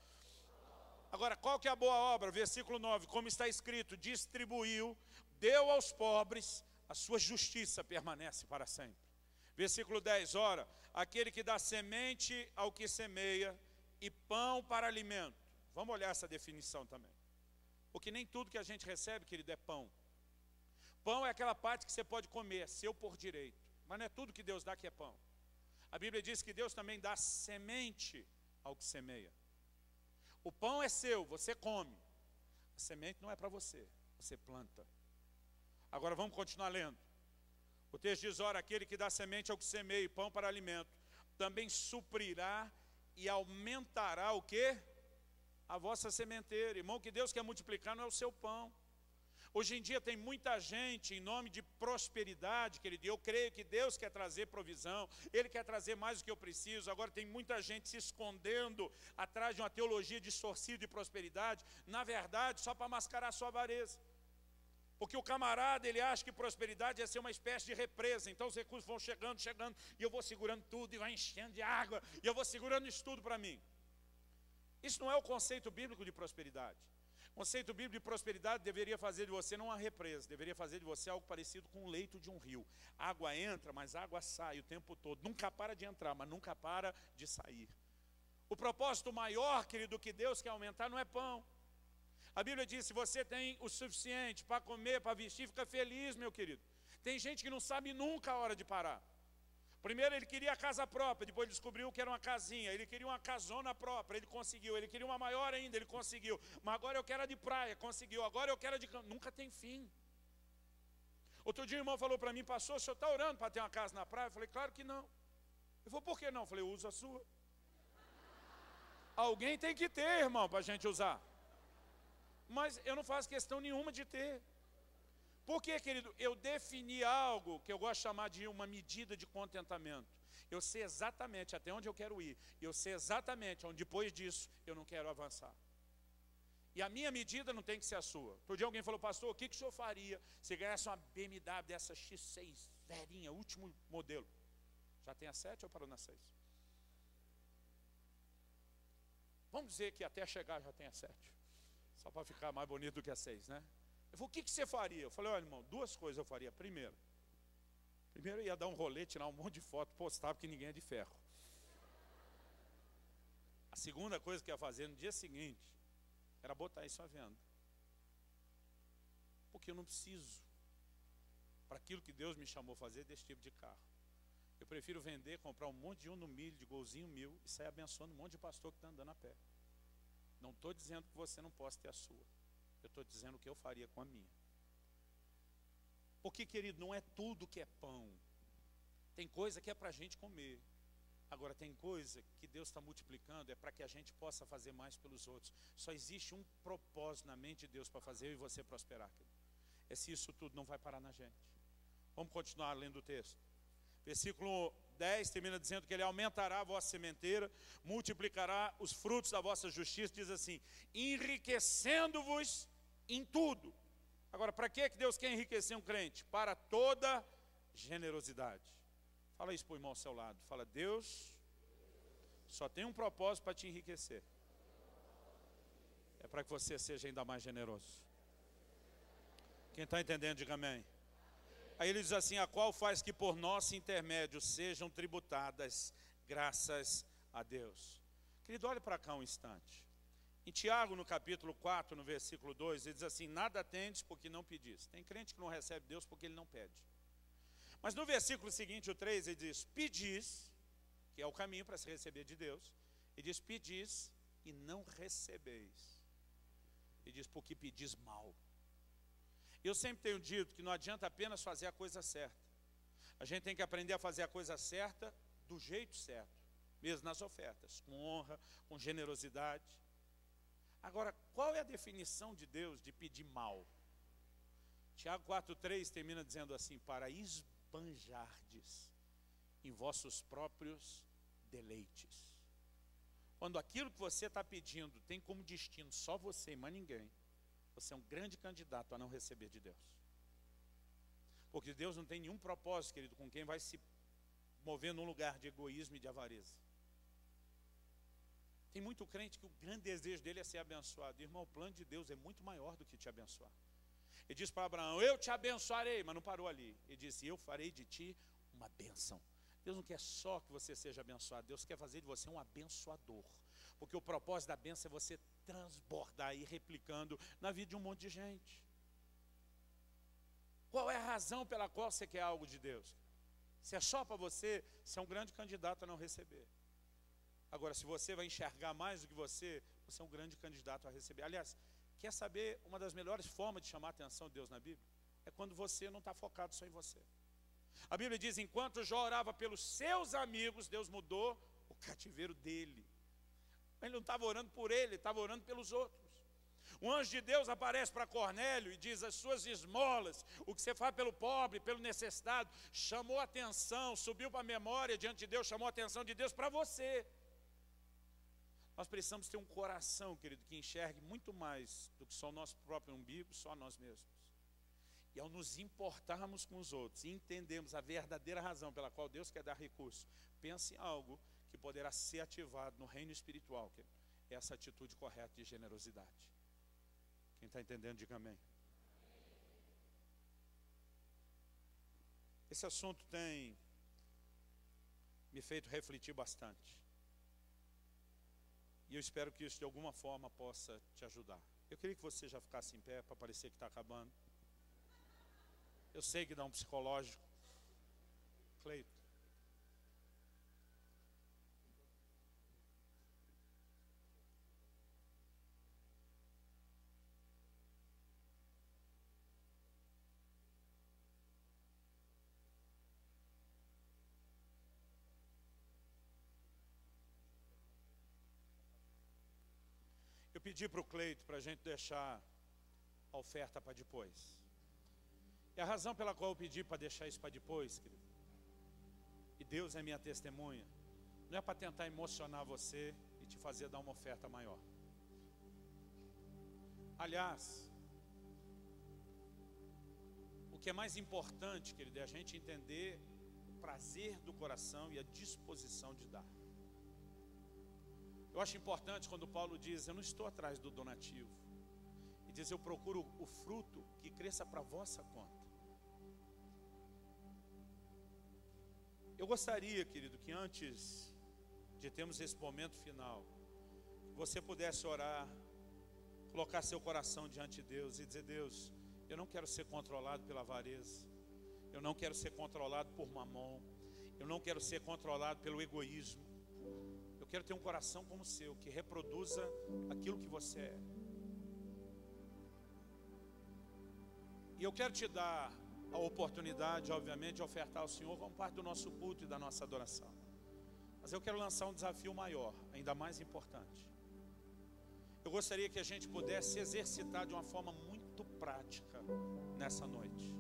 Agora, qual que é a boa obra? Versículo 9, como está escrito, distribuiu, deu aos pobres, a sua justiça permanece para sempre. Versículo 10, ora, aquele que dá semente ao que semeia e pão para alimento. Vamos olhar essa definição também. Porque nem tudo que a gente recebe, querido, é pão. Pão é aquela parte que você pode comer, é seu por direito. Mas não é tudo que Deus dá que é pão. A Bíblia diz que Deus também dá semente ao que semeia. O pão é seu, você come. A semente não é para você, você planta. Agora vamos continuar lendo. O texto diz, ora, aquele que dá semente ao que semeia e pão para alimento, também suprirá e aumentará o quê? A vossa sementeira. Irmão, o que Deus quer multiplicar não é o seu pão. Hoje em dia tem muita gente em nome de prosperidade, querido, eu creio que Deus quer trazer provisão, Ele quer trazer mais do que eu preciso. Agora tem muita gente se escondendo atrás de uma teologia distorcida de prosperidade, na verdade só para mascarar a sua avareza. Porque o camarada, ele acha que prosperidade é ser uma espécie de represa, então os recursos vão chegando, e eu vou segurando tudo, e vai enchendo de água, e eu vou segurando isso tudo para mim. Isso não é o conceito bíblico de prosperidade. O conceito bíblico de prosperidade deveria fazer de você não uma represa, deveria fazer de você algo parecido com o leito de um rio. Água entra, mas água sai o tempo todo. Nunca para de entrar, mas nunca para de sair. O propósito maior, querido, que Deus quer aumentar não é pão. A Bíblia diz, se você tem o suficiente para comer, para vestir, fica feliz, meu querido. Tem gente que não sabe nunca a hora de parar. Primeiro ele queria a casa própria, depois ele descobriu que era uma casinha. Ele queria uma casona própria, ele conseguiu. Ele queria uma maior ainda, ele conseguiu. Mas agora eu quero a de praia, conseguiu. Agora eu quero a de campo. Nunca tem fim. Outro dia o irmão falou para mim, pastor, o senhor está orando para ter uma casa na praia? Eu falei, claro que não. Ele falou, por que não? Eu falei, usa a sua. Alguém tem que ter, irmão, para a gente usar. Mas eu não faço questão nenhuma de ter. Por quê, querido? Eu defini algo que eu gosto de chamar de uma medida de contentamento. Eu sei exatamente até onde eu quero ir. Eu sei exatamente onde depois disso eu não quero avançar. E a minha medida não tem que ser a sua. Outro dia alguém falou, pastor, o que o senhor faria se ganhasse uma BMW dessa X6, velhinha, último modelo? Já tem a 7 ou parou na 6? Vamos dizer que até chegar já tem a 7. Só para ficar mais bonito do que a 6, né? Eu falei, o que você faria? Eu falei, olha, irmão, duas coisas eu faria. Primeiro eu ia dar um rolê, tirar um monte de foto, postar, porque ninguém é de ferro. A segunda coisa que eu ia fazer no dia seguinte era botar isso à venda. Porque eu não preciso, para aquilo que Deus me chamou a fazer, desse tipo de carro. Eu prefiro vender, comprar um monte de Uno Milho, de Golzinho 1000 e sair abençoando um monte de pastor que está andando a pé. Não estou dizendo que você não possa ter a sua. Eu estou dizendo o que eu faria com a minha. Porque, querido, não é tudo que é pão. Tem coisa que é para a gente comer. Agora, tem coisa que Deus está multiplicando, é para que a gente possa fazer mais pelos outros. Só existe um propósito na mente de Deus para fazer eu e você prosperar, querido. É se isso tudo não vai parar na gente. Vamos continuar lendo o texto. Versículo 10 termina dizendo que Ele aumentará a vossa sementeira, multiplicará os frutos da vossa justiça, diz assim, enriquecendo-vos em tudo. Agora, para que Deus quer enriquecer um crente? Para toda generosidade. Fala isso para o irmão ao seu lado. Fala, Deus só tem um propósito para te enriquecer. É para que você seja ainda mais generoso. Quem está entendendo, diga amém. Aí ele diz assim, a qual faz que por nosso intermédio sejam tributadas graças a Deus. Querido, olhe para cá um instante. Em Tiago, no capítulo 4, no versículo 2, ele diz assim, nada tendes porque não pedis. Tem crente que não recebe Deus porque ele não pede. Mas no versículo seguinte, o 3, ele diz, pedis, que é o caminho para se receber de Deus. Ele diz, pedis e não recebeis. Ele diz, porque pedis mal. Eu sempre tenho dito que não adianta apenas fazer a coisa certa. A gente tem que aprender a fazer a coisa certa do jeito certo. Mesmo nas ofertas, com honra, com generosidade. Agora, qual é a definição de Deus de pedir mal? Tiago 4,3 termina dizendo assim, para esbanjardes em vossos próprios deleites. Quando aquilo que você está pedindo tem como destino só você e mais ninguém, você é um grande candidato a não receber de Deus. Porque Deus não tem nenhum propósito, querido, com quem vai se mover num lugar de egoísmo e de avareza. Tem muito crente que o grande desejo dele é ser abençoado. Irmão, o plano de Deus é muito maior do que te abençoar. Ele disse para Abraão, eu te abençoarei, mas não parou ali. Ele disse, eu farei de ti uma bênção. Deus não quer só que você seja abençoado, Deus quer fazer de você um abençoador. Porque o propósito da bênção é você transbordar e replicando na vida de um monte de gente. Qual é a razão pela qual você quer algo de Deus? Se é só para você, você é um grande candidato a não receber. Agora, se você vai enxergar mais do que você é um grande candidato a receber. Aliás, quer saber uma das melhores formas de chamar a atenção de Deus na Bíblia? É quando você não está focado só em você. A Bíblia diz, enquanto Jó orava pelos seus amigos, Deus mudou o cativeiro dele. Ele não estava orando por ele, ele estava orando pelos outros. Um anjo de Deus aparece para Cornélio e diz, as suas esmolas, o que você faz pelo pobre, pelo necessitado, chamou a atenção, subiu para a memória diante de Deus, chamou a atenção de Deus para você. Nós precisamos ter um coração, querido, que enxergue muito mais do que só o nosso próprio umbigo, só nós mesmos. E ao nos importarmos com os outros e entendemos a verdadeira razão pela qual Deus quer dar recurso, pense em algo que poderá ser ativado no reino espiritual, querido. É essa atitude correta de generosidade. Quem está entendendo, diga amém. Esse assunto tem me feito refletir bastante. E eu espero que isso de alguma forma possa te ajudar. Eu queria que você já ficasse em pé para parecer que está acabando. Eu sei que dá um psicológico. Cleito. Eu pedi para o Cleito para a gente deixar a oferta para depois. E a razão pela qual eu pedi para deixar isso para depois, querido, e Deus é minha testemunha, não é para tentar emocionar você e te fazer dar uma oferta maior. Aliás, o que é mais importante, querido, é a gente entender o prazer do coração e a disposição de dar. Eu acho importante quando Paulo diz, eu não estou atrás do donativo. E diz, eu procuro o fruto que cresça para a vossa conta. Eu gostaria, querido, que antes de termos esse momento final, você pudesse orar, colocar seu coração diante de Deus e dizer, Deus, eu não quero ser controlado pela avareza, eu não quero ser controlado por mamon, eu não quero ser controlado pelo egoísmo. Eu quero ter um coração como o seu, que reproduza aquilo que você é. E eu quero te dar a oportunidade, obviamente, de ofertar ao Senhor como parte do nosso culto e da nossa adoração. Mas eu quero lançar um desafio maior, ainda mais importante. Eu gostaria que a gente pudesse se exercitar de uma forma muito prática nessa noite.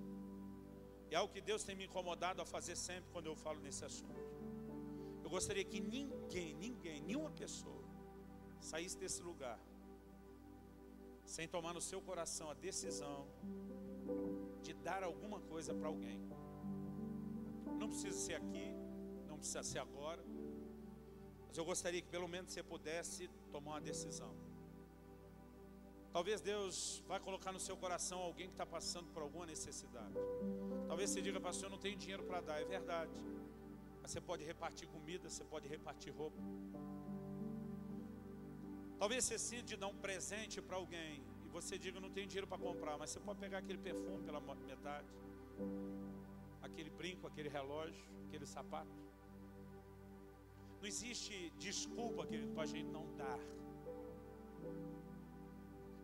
É algo que Deus tem me incomodado a fazer sempre quando eu falo nesse assunto. Eu gostaria que ninguém, nenhuma pessoa saísse desse lugar sem tomar no seu coração a decisão de dar alguma coisa para alguém. Não precisa ser aqui, não precisa ser agora, mas eu gostaria que pelo menos você pudesse tomar uma decisão. Talvez Deus vai colocar no seu coração alguém que está passando por alguma necessidade. Talvez você diga, pastor, eu não tenho dinheiro para dar. É verdade. Mas você pode repartir comida, você pode repartir roupa. Talvez você sinta de dar um presente para alguém e você diga, eu não tenho dinheiro para comprar, mas você pode pegar aquele perfume pela metade, aquele brinco, aquele relógio, aquele sapato. Não existe desculpa, querido, para a gente não dar.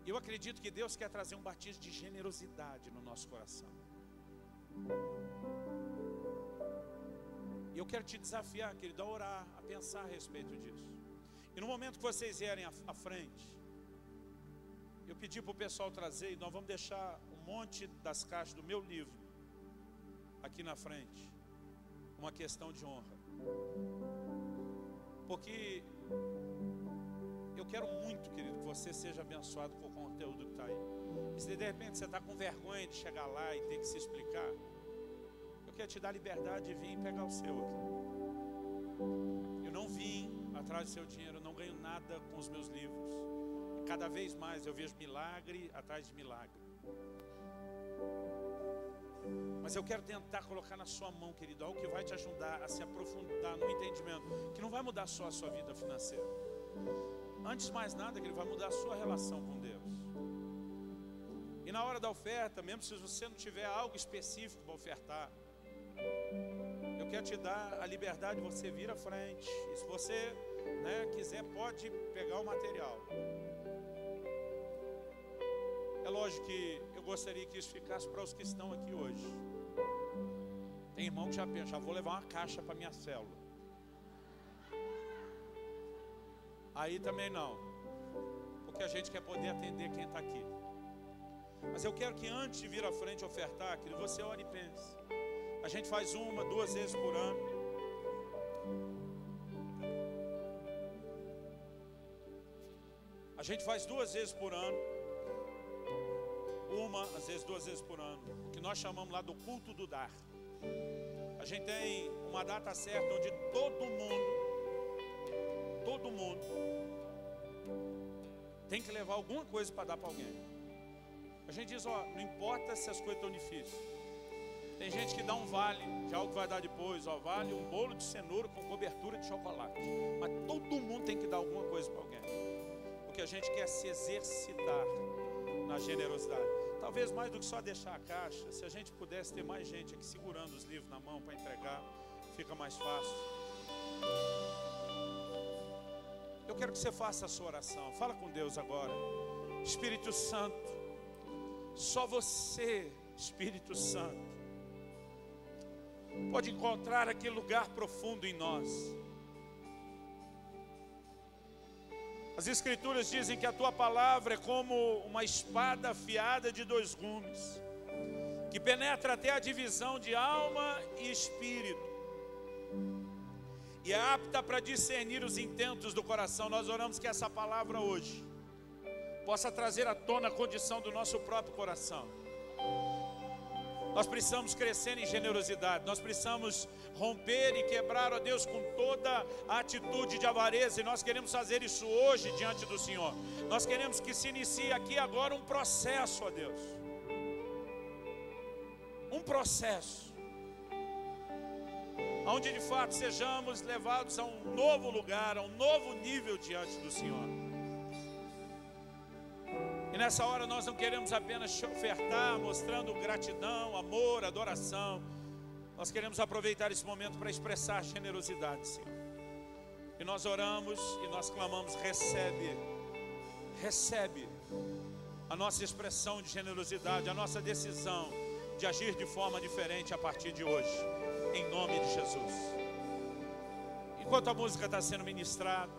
Eu acredito que Deus quer trazer um batismo de generosidade no nosso coração. E eu quero te desafiar, querido, a orar, a pensar a respeito disso. E no momento que vocês vierem à frente, eu pedi para o pessoal trazer, e nós vamos deixar um monte das caixas do meu livro aqui na frente. Uma questão de honra. Porque eu quero muito, querido, que você seja abençoado com o conteúdo que está aí. E se de repente você está com vergonha de chegar lá e ter que se explicar, eu quero te dar a liberdade de vir e pegar o seu aqui. Eu não vim atrás do seu dinheiro, eu não ganho nada com os meus livros. E cada vez mais eu vejo milagre atrás de milagre. Mas eu quero tentar colocar na sua mão, querido, algo que vai te ajudar a se aprofundar no entendimento, que não vai mudar só a sua vida financeira. Antes de mais nada, que ele vai mudar a sua relação com Deus. E na hora da oferta, mesmo se você não tiver algo específico para ofertar, eu quero te dar a liberdade de você vir à frente. E se você, quiser, pode pegar o material. É lógico que eu gostaria que isso ficasse para os que estão aqui hoje. Tem irmão que já pensa, já vou levar uma caixa para minha célula. Aí também não, porque a gente quer poder atender quem está aqui. Mas eu quero que antes de vir à frente ofertar, que você ore e pense. A gente faz 1, 2 vezes por ano. A gente faz 2 vezes por ano. Às vezes 2 vezes por ano. O que nós chamamos lá do culto do dar. A gente tem uma data certa onde todo mundo tem que levar alguma coisa para dar para alguém. A gente diz, não importa se as coisas estão difíceis. Tem gente que dá um vale, já o que vai dar depois, vale um bolo de cenoura com cobertura de chocolate. Mas todo mundo tem que dar alguma coisa para alguém. Porque a gente quer se exercitar na generosidade. Talvez mais do que só deixar a caixa, se a gente pudesse ter mais gente aqui segurando os livros na mão para entregar, fica mais fácil. Eu quero que você faça a sua oração. Fala com Deus agora. Espírito Santo, só você, Espírito Santo, pode encontrar aquele lugar profundo em nós. As Escrituras dizem que a tua palavra é como uma espada afiada de 2 gumes, que penetra até a divisão de alma e espírito, e é apta para discernir os intentos do coração. Nós oramos que essa palavra hoje possa trazer à tona a condição do nosso próprio coração. Nós precisamos crescer em generosidade. Nós precisamos romper e quebrar, ó Deus, com toda a atitude de avareza. E nós queremos fazer isso hoje diante do Senhor. Nós queremos que se inicie aqui agora um processo, ó Deus. Um processo. Onde de fato sejamos levados a um novo lugar, a um novo nível diante do Senhor. E nessa hora nós não queremos apenas te ofertar, mostrando gratidão, amor, adoração. Nós queremos aproveitar esse momento para expressar generosidade, Senhor. E nós oramos e nós clamamos, recebe a nossa expressão de generosidade, a nossa decisão de agir de forma diferente a partir de hoje, em nome de Jesus. Enquanto a música está sendo ministrada,